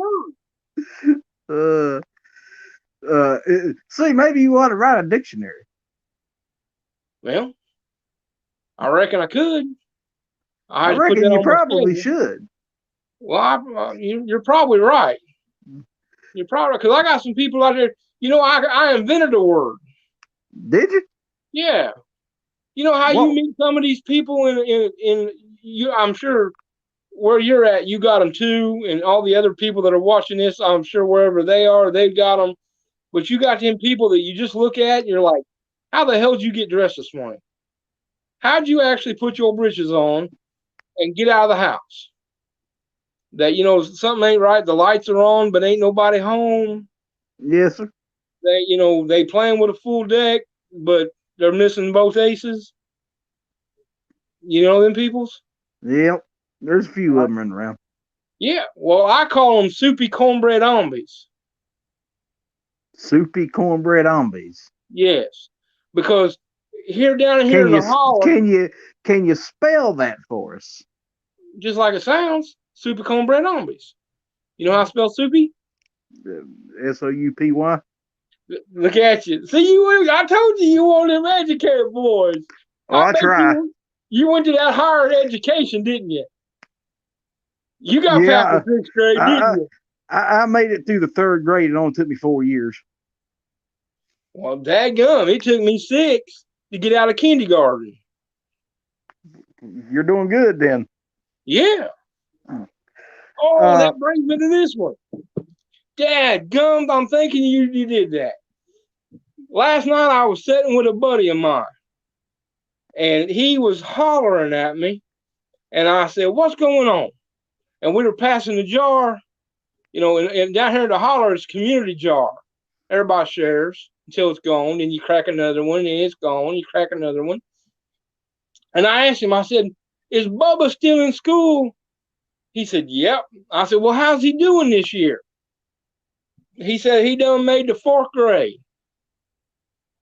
word. See, maybe you ought to write a dictionary. Well, I reckon I could. I reckon you probably should. Well, you're probably right. You're probably, because I got some people out there. I invented a word. Did you? Yeah. You know how you meet some of these people in you? I'm sure where you're at, you got them too, and all the other people that are watching this, I'm sure wherever they are, they've got them. But you got them people that you just look at and you're like, how the hell did you get dressed this morning? How'd you actually put your britches on and get out of the house? That, something ain't right. The lights are on, but ain't nobody home. Yes, sir. They playing with a full deck, but they're missing both aces. You know them peoples? Yep. There's a few of them running around. Yeah. Well, I call them soupy cornbread zombies. Soupy cornbread zombies. Yes. Because down here in the holler. Can you spell that for us? Just like it sounds. Soupy cornbread zombies. You know how I spell soupy? S-O-U-P-Y. Look at you. See, I told you one of them educated boys. Oh, I try. You went to that higher education, didn't you? You got past the 6th grade, didn't you? I made it through the 3rd grade. It only took me 4 years. Well, dadgum, it took me 6 to get out of kindergarten. You're doing good then. Yeah. Oh, that brings me to this one. Dadgum, I'm thinking you did that. last night I was sitting with a buddy of mine, and he was hollering at me, and I said, "What's going on?" And we were passing the jar, and down here in the holler is community jar. Everybody shares until it's gone, then you crack another one, and it's gone. You crack another one, and I asked him. I said, "Is Bubba still in school?" He said, "Yep." I said, "Well, how's he doing this year?" He said he done made the fourth grade.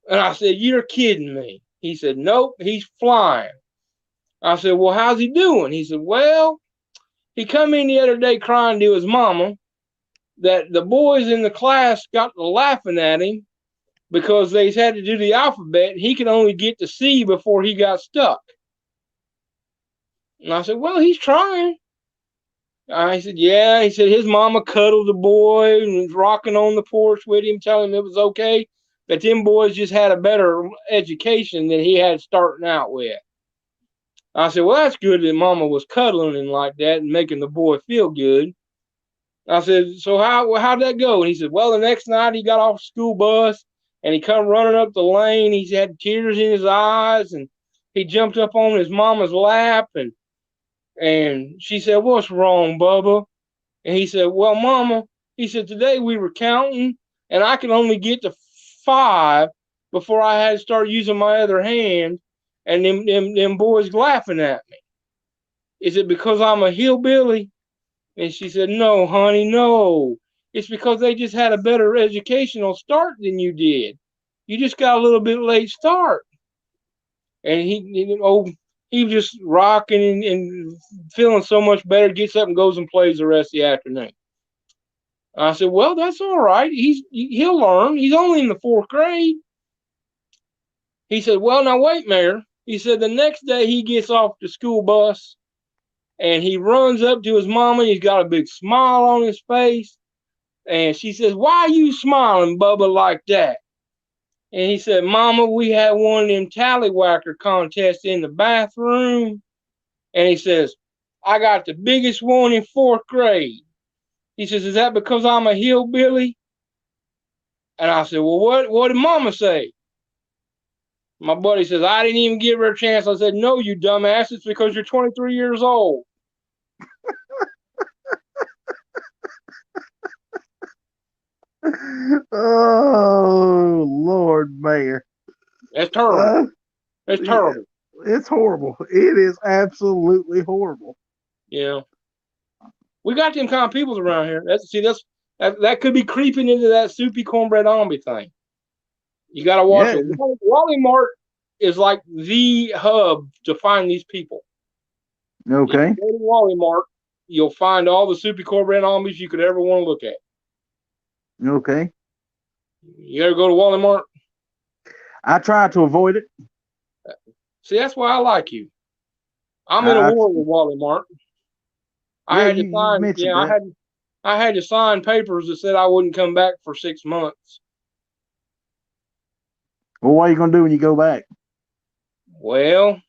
And I said, "You're kidding me." He said, "Nope, he's flying." I said, "Well, how's he doing?" He said, "Well, he come in the other day crying to his mama that the boys in the class got to laughing at him because they had to do the alphabet. He could only get to C before he got stuck." And I said, "Well, he's trying." I said, "Yeah." He said his mama cuddled the boy and was rocking on the porch with him, telling him it was okay. That them boys just had a better education than he had starting out with. I said, "Well, that's good that mama was cuddling him like that and making the boy feel good." I said, "So how'd that go?" And he said, "Well, the next night he got off the school bus and he come running up the lane. He had tears in his eyes and he jumped up on his mama's lap and she said, 'What's wrong, Bubba?' And he said, 'Well, mama,' he said, 'today we were counting and I could only get to 5 before I had to start using my other hand and them boys laughing at me. Is it because I'm a hillbilly?' And she said, 'No, honey, no. It's because they just had a better educational start than you did. You just got a little bit late start.' And he was just rocking and feeling so much better, gets up and goes and plays the rest of the afternoon. I said, 'Well, that's all right. He'll learn. He's only in the fourth grade.' He said, 'Well, now wait, Mayor.' He said the next day he gets off the school bus and he runs up to his mama. He's got a big smile on his face. And she says, 'Why are you smiling, Bubba, like that?' And he said, 'Mama, we had one of them tallywhacker contests in the bathroom.' And he says, 'I got the biggest one in fourth grade.' He says, 'Is that because I'm a hillbilly?' And I said, 'Well, what did Mama say?' My buddy says, 'I didn't even give her a chance.' I said, 'No, you dumbass. It's because you're 23 years old.'" Oh, Lord Mayor. That's terrible. Uh, That's yeah, terrible. it's horrible. It is absolutely horrible. You know, we got them kind of peoples around here. That could be creeping into that soupy cornbread zombie thing. You got to watch Yeah. it. Wally Mart is like the hub to find these people. If you Okay. go to Wally Mart, you'll find all the soupy cornbread zombies you could ever want to look at. Okay. You ever go to Wally Mart? I try to avoid it. See, that's why I like you. I'm in a I, war with Wally Mart. I yeah, had to you sign. mentioned Yeah, that. I had to sign papers that said I wouldn't come back for 6 months. Well, what are you going to do when you go back? Well,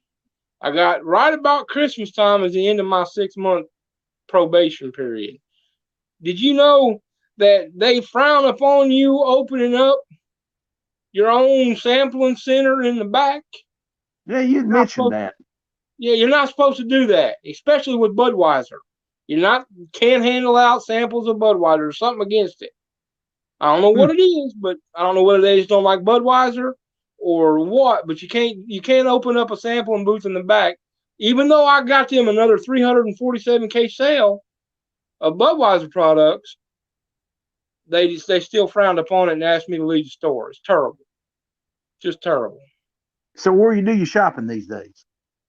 I got right about Christmas time is the end of my 6 month probation period. Did you know that they frown upon you opening up your own sampling center in the back? Yeah, you You're not mentioned supposed. that. Yeah, you're not supposed to do that, especially with Budweiser. You're not can't handle out samples of Budweiser. There's something against it. I don't know Hmm. what it is, but I don't know whether they just don't like Budweiser or what. But you can't open up a sampling booth in the back, even though I got them another 347 case sale of Budweiser products. They still frowned upon it and asked me to leave the store. It's terrible, just terrible. So, where you do your shopping these days?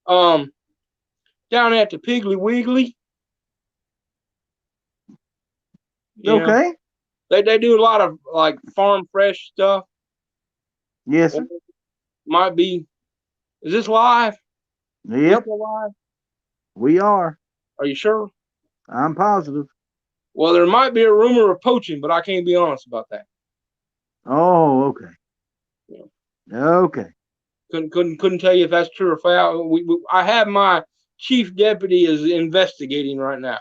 Um, Down at the Piggly Wiggly, you know, Okay. they do a lot of like farm fresh stuff. Yes, Or sir. might be. Is this live? We Yep, still live? we are. Are you sure? I'm positive. Well, there might be a rumor of poaching, but I can't be honest about that. Oh, okay. You know, Okay. couldn't tell you if that's true or foul. I have my chief deputy is investigating right now.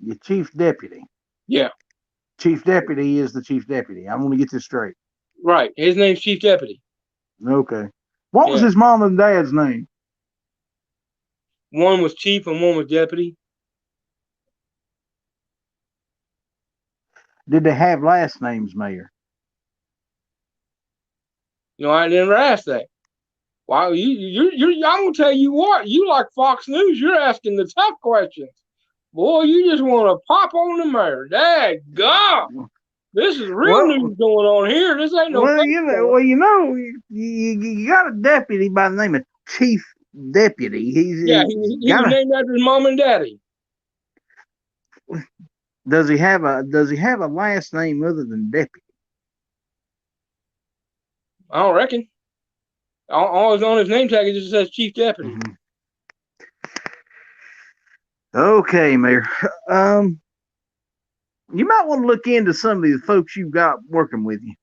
Your chief deputy. Yeah, Chief deputy is the chief deputy. I'm going to get this straight. Right. His name's Chief Deputy. Okay. What was Yeah. his mom and dad's name? One was Chief and one was Deputy. Did they have last names, Mayor? I never asked that. Wow, I'm gonna tell you what. You like Fox News? You're asking the tough questions. Boy, you just want to pop on the mayor. Dad, God, this is real Well, news going on here. This ain't no well, fake stuff. you got a deputy by the name of Chief Deputy. Yeah, He's he got was a. named after his mom and daddy. Does he have a last name other than Deputy? I don't reckon. All is on his name tag. It just says Chief Deputy. Mm-hmm. Okay, Mayor. Um, you might want to look into some of the folks you've got working with you.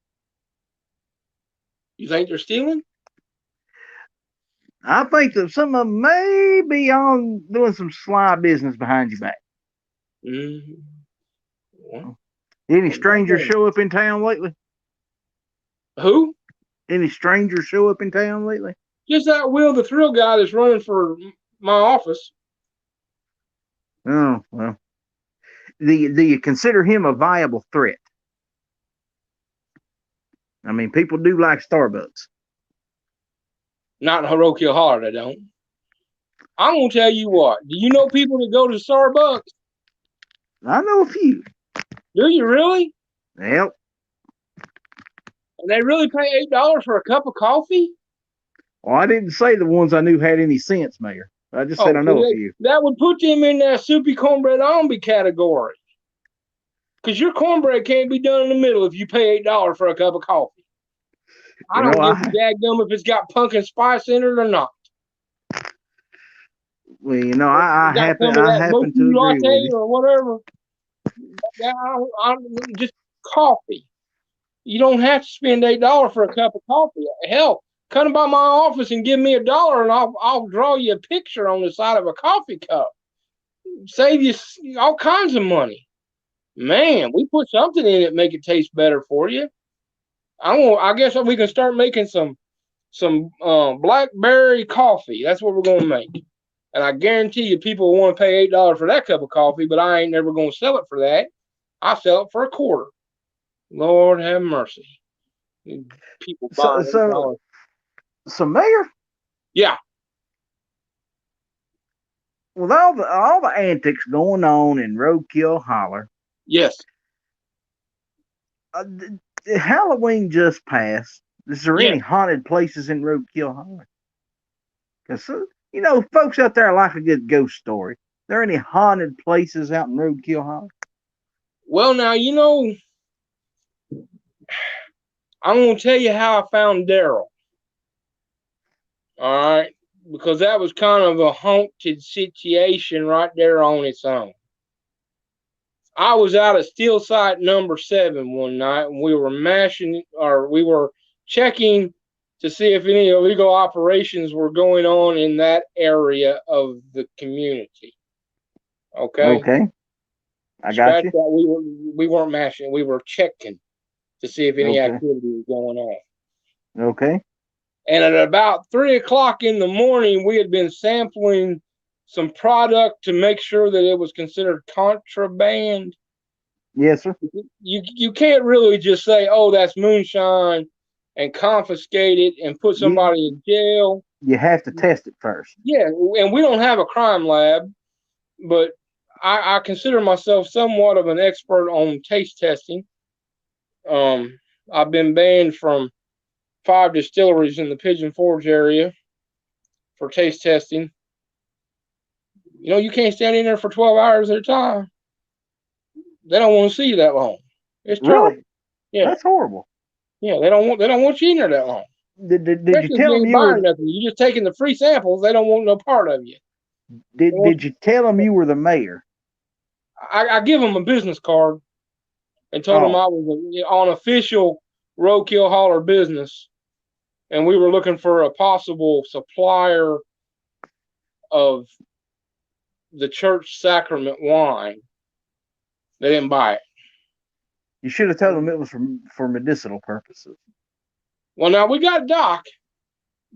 You think they're stealing? I think that some of them may be on doing some sly business behind your back. Mm-hmm. Any strangers show up in town lately? Who? Any strangers show up in town lately? Just that Will the Thrill guy that's running for my office. Oh, well. Do you consider him a viable threat? I mean, people do like Starbucks. Not in Hiroki Holler, they don't. I'm gonna tell you what. Do you know people that go to Starbucks? I know a few. Do you really? Well, And they really pay $8 for a cup of coffee? I didn't say the ones I knew had any sense, Mayor. I just said Oh, I know a see, few. that would put them in that soupy cornbread ombi category. Because your cornbread can't be done in the middle if you pay $8 for a cup of coffee. I You don't know, give a daggum if it's got pumpkin spice in it or not. I It got happen some of I that happen mochi to agree with latte you. or whatever. Just coffee. You don't have to spend $8 for a cup of coffee. Hell, come by my office and give me $1, and I'll draw you a picture on the side of a coffee cup. Save you all kinds of money. Man, we put something in it, make it taste better for you. I guess we can start making some blackberry coffee. That's what we're gonna make. And I guarantee you, people will want to pay $8 for that cup of coffee, but I ain't never gonna sell it for that. I sell it for a quarter. Lord have mercy. People So, buying so, $8. so, Mayor, Yeah. with all the antics going on in Roadkill Holler, Yes. Halloween just passed. Is there Yes. any haunted places in Roadkill Holler? Because folks out there like a good ghost story. Are there any haunted places out in Roadkill Holler? Well, now I'm gonna tell you how I found Daryl. All right, because that was kind of a haunted situation right there on its own. I was out at steel site number 7 one night, and we were checking to see if any illegal operations were going on in that area of the community. Okay, Okay, I got scratch you. that. We weren't mashing. We were checking to see if any Okay, activity was going on. okay. And at about 3 o'clock in the morning, we had been sampling some product to make sure that it was considered contraband. Yes, sir. You can't really just say, "Oh, that's moonshine," and confiscate it and put You somebody in jail. you have to test it first. Yeah, and we don't have a crime lab, but I consider myself somewhat of an expert on taste testing. I've been banned from 5 distilleries in the Pigeon Forge area for taste testing. You can't stand in there for 12 hours at a time. They don't want to see you that long. It's Really? terrible. Yeah, That's horrible. yeah. They don't want you in there that long. Did you Especially if tell you them ain't you buying were nothing. You're just taking the free samples. They don't want no part of you. did did you tell them you were the mayor? I give them a business card and told them Oh, I was on official Roadkill Holler business, and we were looking for a possible supplier of the church sacrament wine. They didn't buy it. you should have told them it was for medicinal purposes. Well, now we got Doc.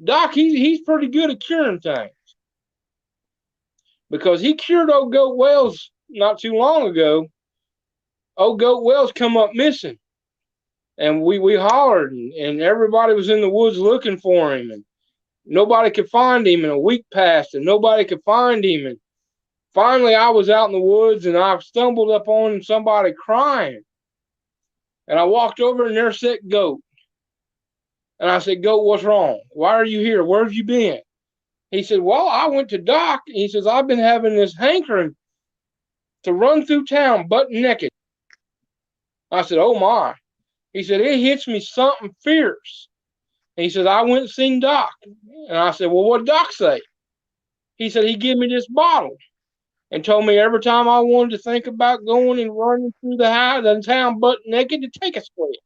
Doc, he's pretty good at curing things because he cured old Goat Wells not too long ago. Old Goat Wells come up missing, and we hollered, and everybody was in the woods looking for him, and nobody could find him. And a week passed, and nobody could find him. And finally, I was out in the woods, and I stumbled upon somebody crying. And I walked over, and there sat Goat. And I said, Goat, what's wrong? Why are you here? Where have you been? He said, well, I went to Doc. He says, I've been having this hankering to run through town butt naked. I said, oh my. He said, it hits me something fierce. He said, I went and seen Doc. And I said, well, what'd Doc say? He said, he gave me this bottle and told me every time I wanted to think about going and running through the town butt naked to take a swig.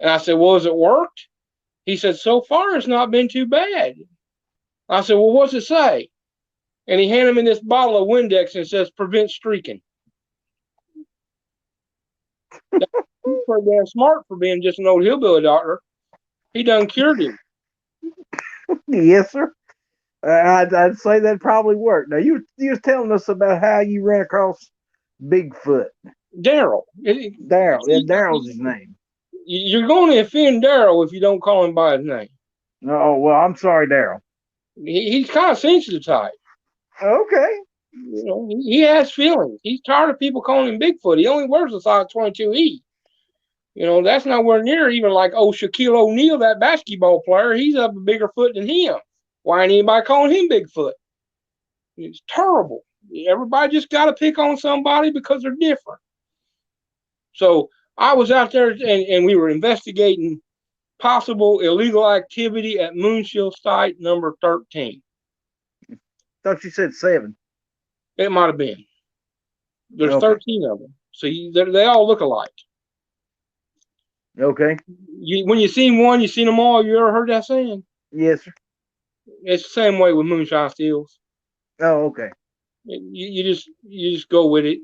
And I said, well, has it worked? He said, so far it's not been too bad. I said, well, what's it say? And he handed me this bottle of Windex and it says, prevent streaking. He's pretty damn smart for being just an old hillbilly doctor. He done cured him. Yes, sir. I'd say that probably worked. Now you was telling us about how you ran across Bigfoot. Daryl. Daryl. Yeah, Daryl's his name. You're going to offend Daryl if you don't call him by his name. Oh well, I'm sorry, Daryl. He's kind of sensitive type. Okay. You know, he has feelings. He's tired of people calling him Bigfoot. He only wears a size 22E. You know, that's nowhere near even like Shaquille O'Neal, that basketball player. He's up a bigger foot than him. Why ain't anybody calling him Bigfoot? It's terrible. Everybody just got to pick on somebody because they're different. So I was out there and we were investigating possible illegal activity at Moonshill site number 13. Thought you said 7. It might have been. There's Okay. 13 of them. So they all look alike. Okay. When you seen one, you seen them all. You ever heard that saying? Yes, sir. It's the same way with moonshine stills. Oh, okay. You just go with it.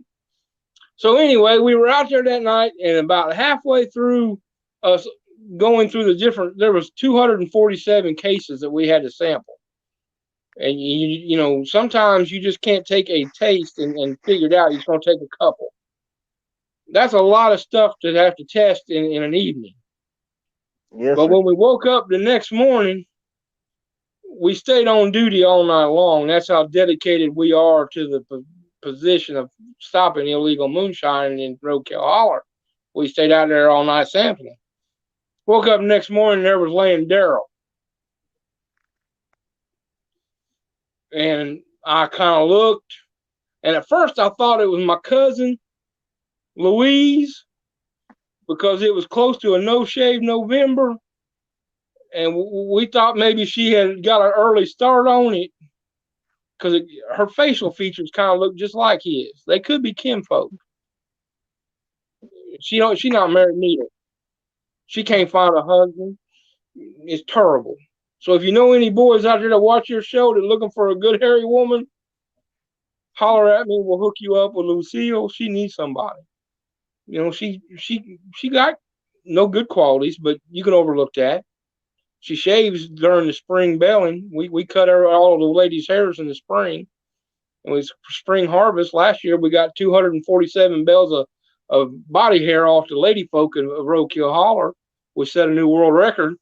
So anyway, we were out there that night, and about halfway through us going through there was 247 cases that we had to sample. And you know, sometimes you just can't take a taste and figure it out. You're just gonna take a couple. That's a lot of stuff to have to test in an evening. Yes, but sir. when we woke up the next morning, we stayed on duty all night long. That's how dedicated we are to the position of stopping illegal moonshine in Roadkill Holler. We stayed out there all night sampling. Woke up the next morning, there was laying Daryl. And I kind of looked, and at first I thought it was my cousin, Louise, because it was close to a no-shave November, and we thought maybe she had got an early start on it, because her facial features kind of look just like his. They could be kinfolk. She not married neither. She can't find a husband. It's terrible. So if you know any boys out there that watch your show that are looking for a good hairy woman, holler at me. We'll hook you up with Lucille. She needs somebody. You know, she got no good qualities, but you can overlook that. She shaves during the spring belling. We cut all of the ladies' hairs in the spring. And it was spring harvest. Last year we got 247 bales of body hair off the lady folk of Roadkill Holler. We set a new world record.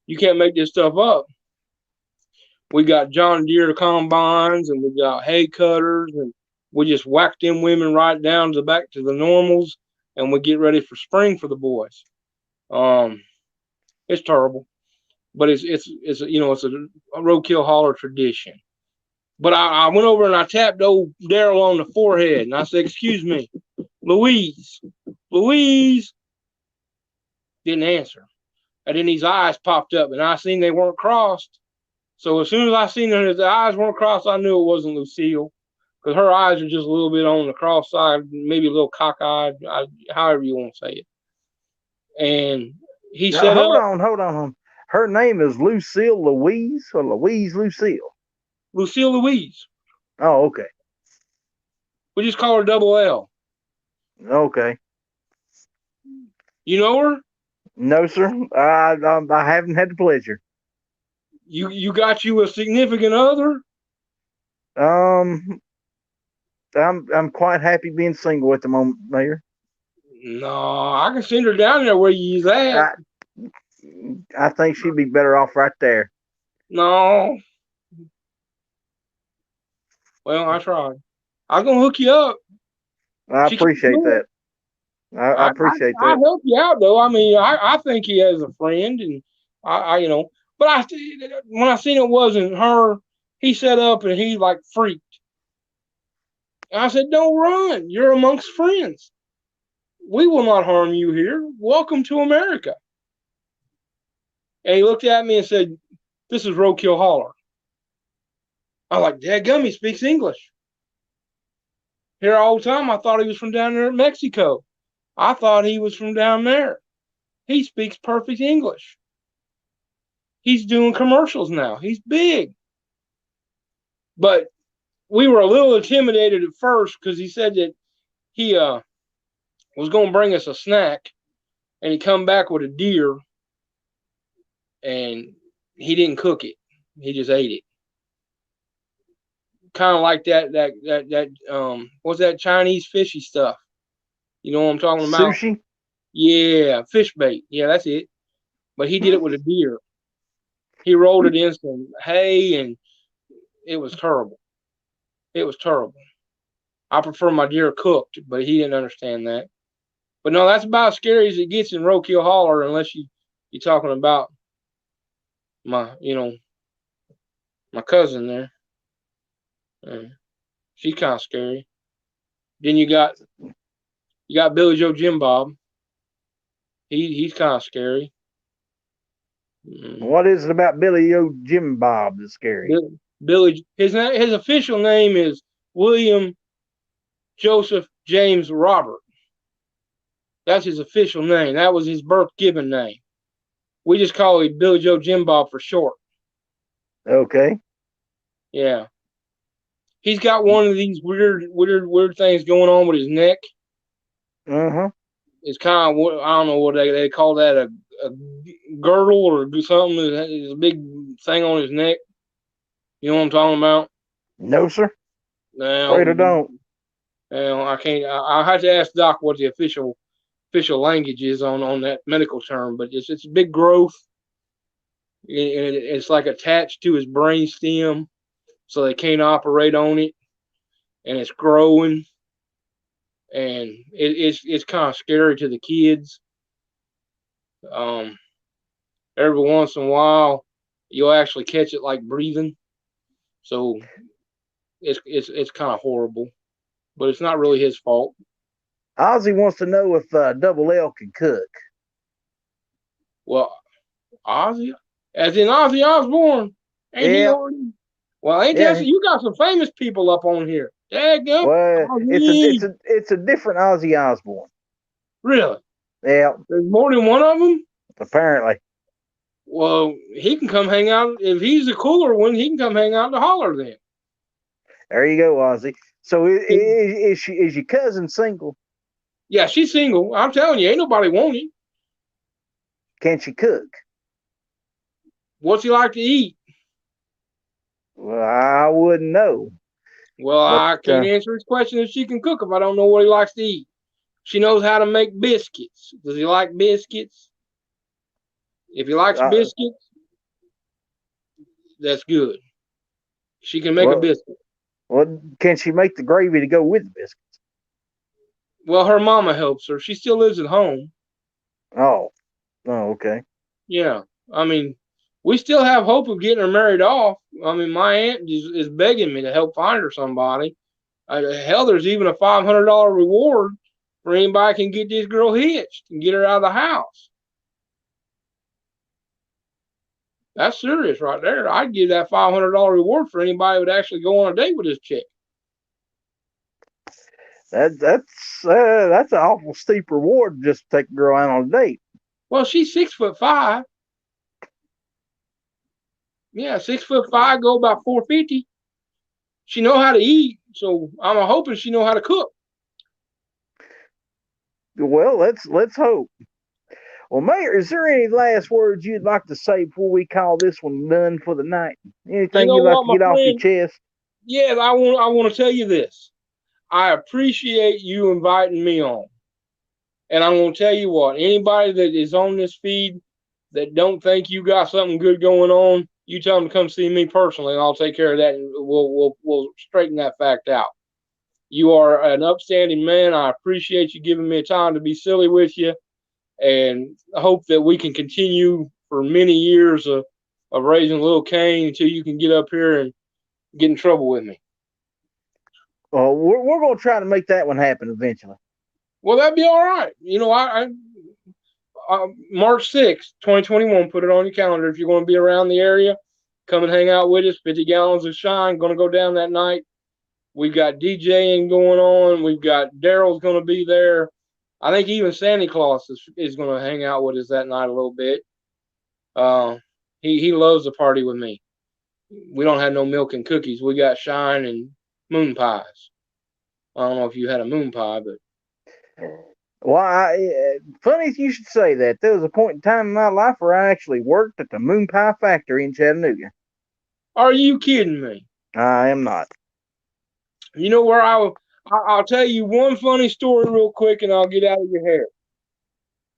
You can't make this stuff up. We got John Deere combines and we got hay cutters, and we just whack them women right down to back to the normals, and we get ready for spring for the boys. It's terrible, but it's you know, it's a Roadkill Holler tradition. But I went over and I tapped old Daryl on the forehead and I said, "Excuse me, Louise." Louise didn't answer. And then his eyes popped up and I seen they weren't crossed. So as soon as I seen that his eyes weren't crossed, I knew it wasn't Lucille, because her eyes are just a little bit on the cross side, maybe a little cockeyed, however you want to say it. And he Now, set up. hold on. Her name is Lucille Louise or Louise Lucille? Lucille Louise. Oh, okay. We just call her Double L. Okay. You know her? No, sir. I haven't had the pleasure. You got you a significant other? Um, I'm quite happy being single at the moment, Mayor. No, I can send her down there where you's at. I I think she'd be better off right there. No, well, I tried. I'm gonna hook you up. I She can't appreciate do that. it. I appreciate I that. help you out though. I mean, I think he has a friend, and you know, but when I seen it wasn't her, he set up and he like freaked. And I said, "Don't run. You're amongst friends. We will not harm you here. Welcome to America." And he looked at me and said, "This is Roadkill Holler." I'm like, "Dadgum, he speaks English." Here all the time, I thought he was from down there in Mexico. I thought he was from down there. He speaks perfect English. He's doing commercials now. He's big. But we were a little intimidated at first because he said that he was going to bring us a snack, and he come back with a deer, and he didn't cook it. He just ate it. Kind of like that what's that Chinese fishy stuff? You know what I'm talking about? Sushi? Yeah, fish bait. Yeah, that's it. But he did it with a deer. He rolled it in some hay, and it was terrible. It was terrible. I prefer my deer cooked, but he didn't understand that. But no, that's about as scary as it gets in Roadkill Holler, unless you're talking about my cousin there. She's kind of scary. Then you got Billy Joe Jim Bob. He's kind of scary. Mm. What is it about Billy O. Jim Bob that's scary? Billy, his official name is William Joseph James Robert. That's his official name. That was his birth given name. We just call him Billy Joe Jim Bob for short. Okay. Yeah. He's got one of these weird things going on with his neck. Uh huh. It's kind of, I don't know what they call that, a girdle or something. It's a big thing on his neck. You know what I'm talking about? No, sir. Now, Afraid I don't. I can't. I have to ask Doc what the official language is on that medical term, but it's big growth. It's like attached to his brain stem, so they can't operate on it, and it's growing, and it's kind of scary to the kids. Um, every once in a while, you'll actually catch it like breathing, so it's kind of horrible, but it's not really his fault. Ozzy wants to know if Double L can cook. Well, Ozzy, as in Ozzy Osbourne, ain't he Yeah. already? Well, ain't that Yeah. you got some famous people up on here? Daggum, Well, Ozzy, it's a different Ozzy Osbourne. really? Yeah. There's more than one of them. Apparently. Well, he can come hang out if he's a cooler one. He can come hang out in the Holler then. There you go, Ozzy. So is your cousin single? Yeah, she's single. I'm telling you, ain't nobody want him. Can she cook? What's he like to eat? Well, I wouldn't know. Well, But I can't answer his question if she can cook if I don't know what he likes to eat. She knows how to make biscuits. Does he like biscuits? If he likes uh, biscuits, that's good. She can make a well, biscuit. well, can she make the gravy to go with the biscuits? Well, her mama helps her. She still lives at home. Oh, oh, okay. Yeah. I mean, we still have hope of getting her married off. I mean, my aunt is begging me to help find her somebody. Hell, there's even a $500 reward for anybody can get this girl hitched and get her out of the house. That's serious right there. I'd give that $500 reward for anybody who would actually go on a date with this chick. That's an awful steep reward just to take a girl out on a date. Well, she's 6'5". Yeah, 6'5", go about 450. She know how to eat, so I'm hoping she know how to cook. Well, let's hope. Well, Mayor, is there any last words you'd like to say before we call this one done for the night? You Anything know you'd like what, to my get off your friend? chest? Yeah, I want to tell you this. I appreciate you inviting me on. And I'm going to tell you what, anybody that is on this feed that don't think you got something good going on, you tell them to come see me personally, and I'll take care of that, and we'll straighten that fact out. You are an upstanding man. I appreciate you giving me time to be silly with you, and I hope that we can continue for many years of raising little Kane until you can get up here and get in trouble with me. Well, we're going to try to make that one happen eventually. Well, that'd be all right. You know, March 6th, 2021, put it on your calendar. If you're going to be around the area, come and hang out with us. 50 gallons of shine, going to go down that night. We've got DJing going on. We've got Daryl's going to be there. I think even Santa Claus is going to hang out with us that night a little bit. Uh, he loves to party with me. We don't have no milk and cookies. We got shine and moon pies. I don't know if you had a moon pie, but Well, funny you should say that. There was a point in time in my life where I actually worked at the Moon Pie Factory in Chattanooga. are you kidding me? I am not. You know where I'll tell you one funny story real quick, and I'll get out of your hair.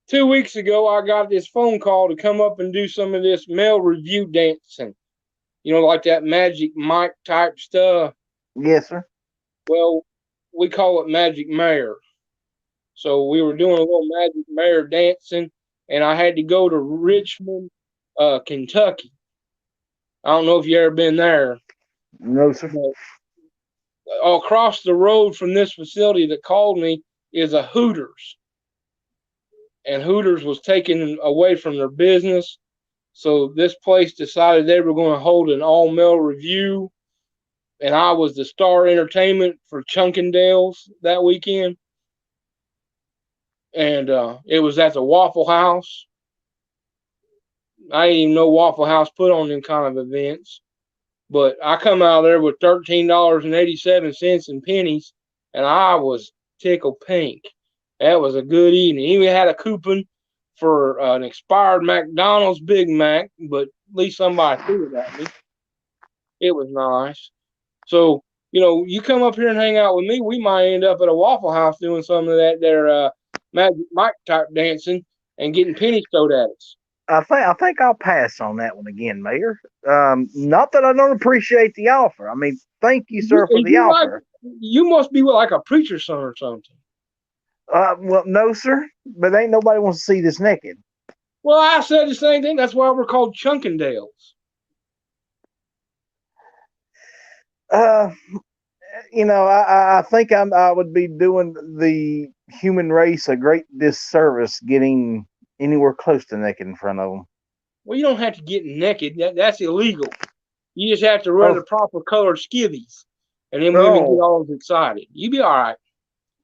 2 weeks ago, I got this phone call to come up and do some of this mail review dancing. You know, like that Magic Mike type stuff. Yes, sir. Well, we call it Magic Mayor. So we were doing a little Magic Mayor dancing, and I had to go to Richmond, Kentucky. I don't know if you ever been there, No, sir. but across the road from this facility that called me is a Hooters, and Hooters was taken away from their business. So this place decided they were going to hold an all mail review, and I was the star entertainment for Chunkendales that weekend. And it was at the Waffle House. I didn't even know Waffle House put on them kind of events. But I come out of there with $13.87 in pennies, and I was tickled pink. That was a good evening. Even had a coupon for an expired McDonald's Big Mac, but at least somebody threw it at me. It was nice. So, you come up here and hang out with me, we might end up at a Waffle House doing some of that there Magic Mike type dancing and getting pennies thrown at us. I think I'll pass on that one again, Mayor. Not that I don't appreciate the offer. I mean, thank you, sir, for the offer. You must be like a preacher's son or something. Well, no, sir, but ain't nobody wants to see this naked. Well, I said the same thing. That's why we're called Chunkendales. Uh, I think I would be doing the human race a great disservice getting anywhere close to naked in front of them. Well, you don't have to get naked. That's illegal. You just have to wear Oh, the proper colored skivvies, and then women get no, all excited. You be all right.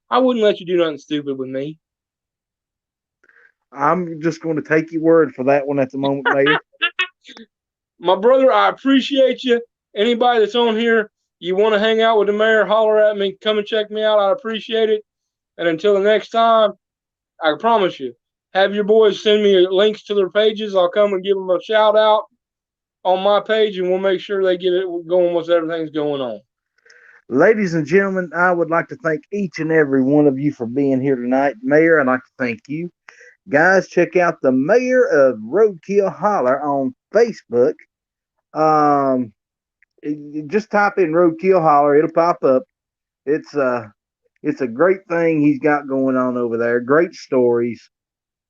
I wouldn't let you do nothing stupid with me. I'm just going to take your word for that one at the moment, Mayor. My brother, I appreciate you. Anybody that's on here, you want to hang out with the mayor, holler at me. Come and check me out. I appreciate it. And until the next time, I promise you, have your boys send me links to their pages. I'll come and give them a shout out on my page, and we'll make sure they get it going once everything's going on. Ladies and gentlemen, I would like to thank each and every one of you for being here tonight. Mayor, I'd like to thank you. Guys, check out the Mayor of Roadkill Holler on Facebook. Um, just type in Roadkill Holler, it'll pop up. It's it's a great thing he's got going on over there. Great stories,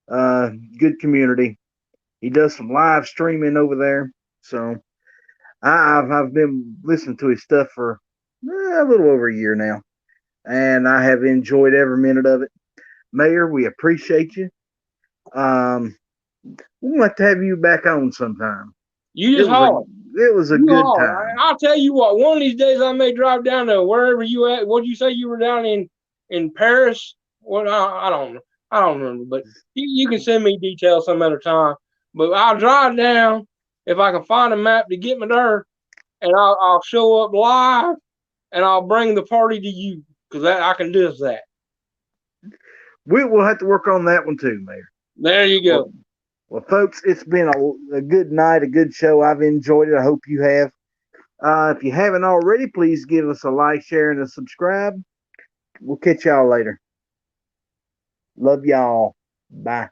good community. He does some live streaming over there. So I've been listening to his stuff for a little over a year now, and I have enjoyed every minute of it. Mayor, we appreciate you. Um, we'd like to have you back on sometime. You It just was a holler. it was a You good holler. time. I'll tell you what. One of these days, I may drive down to wherever you at. What did you say you were down in Paris? What I don't know. I don't remember. But you can send me details some other time. But I'll drive down if I can find a map to get me there, and I'll show up live, and I'll bring the party to you because I can do that. We will have to work on that one too, Mayor. There you go. Well, well, folks, it's been a good night, a good show. I've enjoyed it. I hope you have. If you haven't already, please give us a like, share, and a subscribe. We'll catch y'all later. Love y'all. Bye.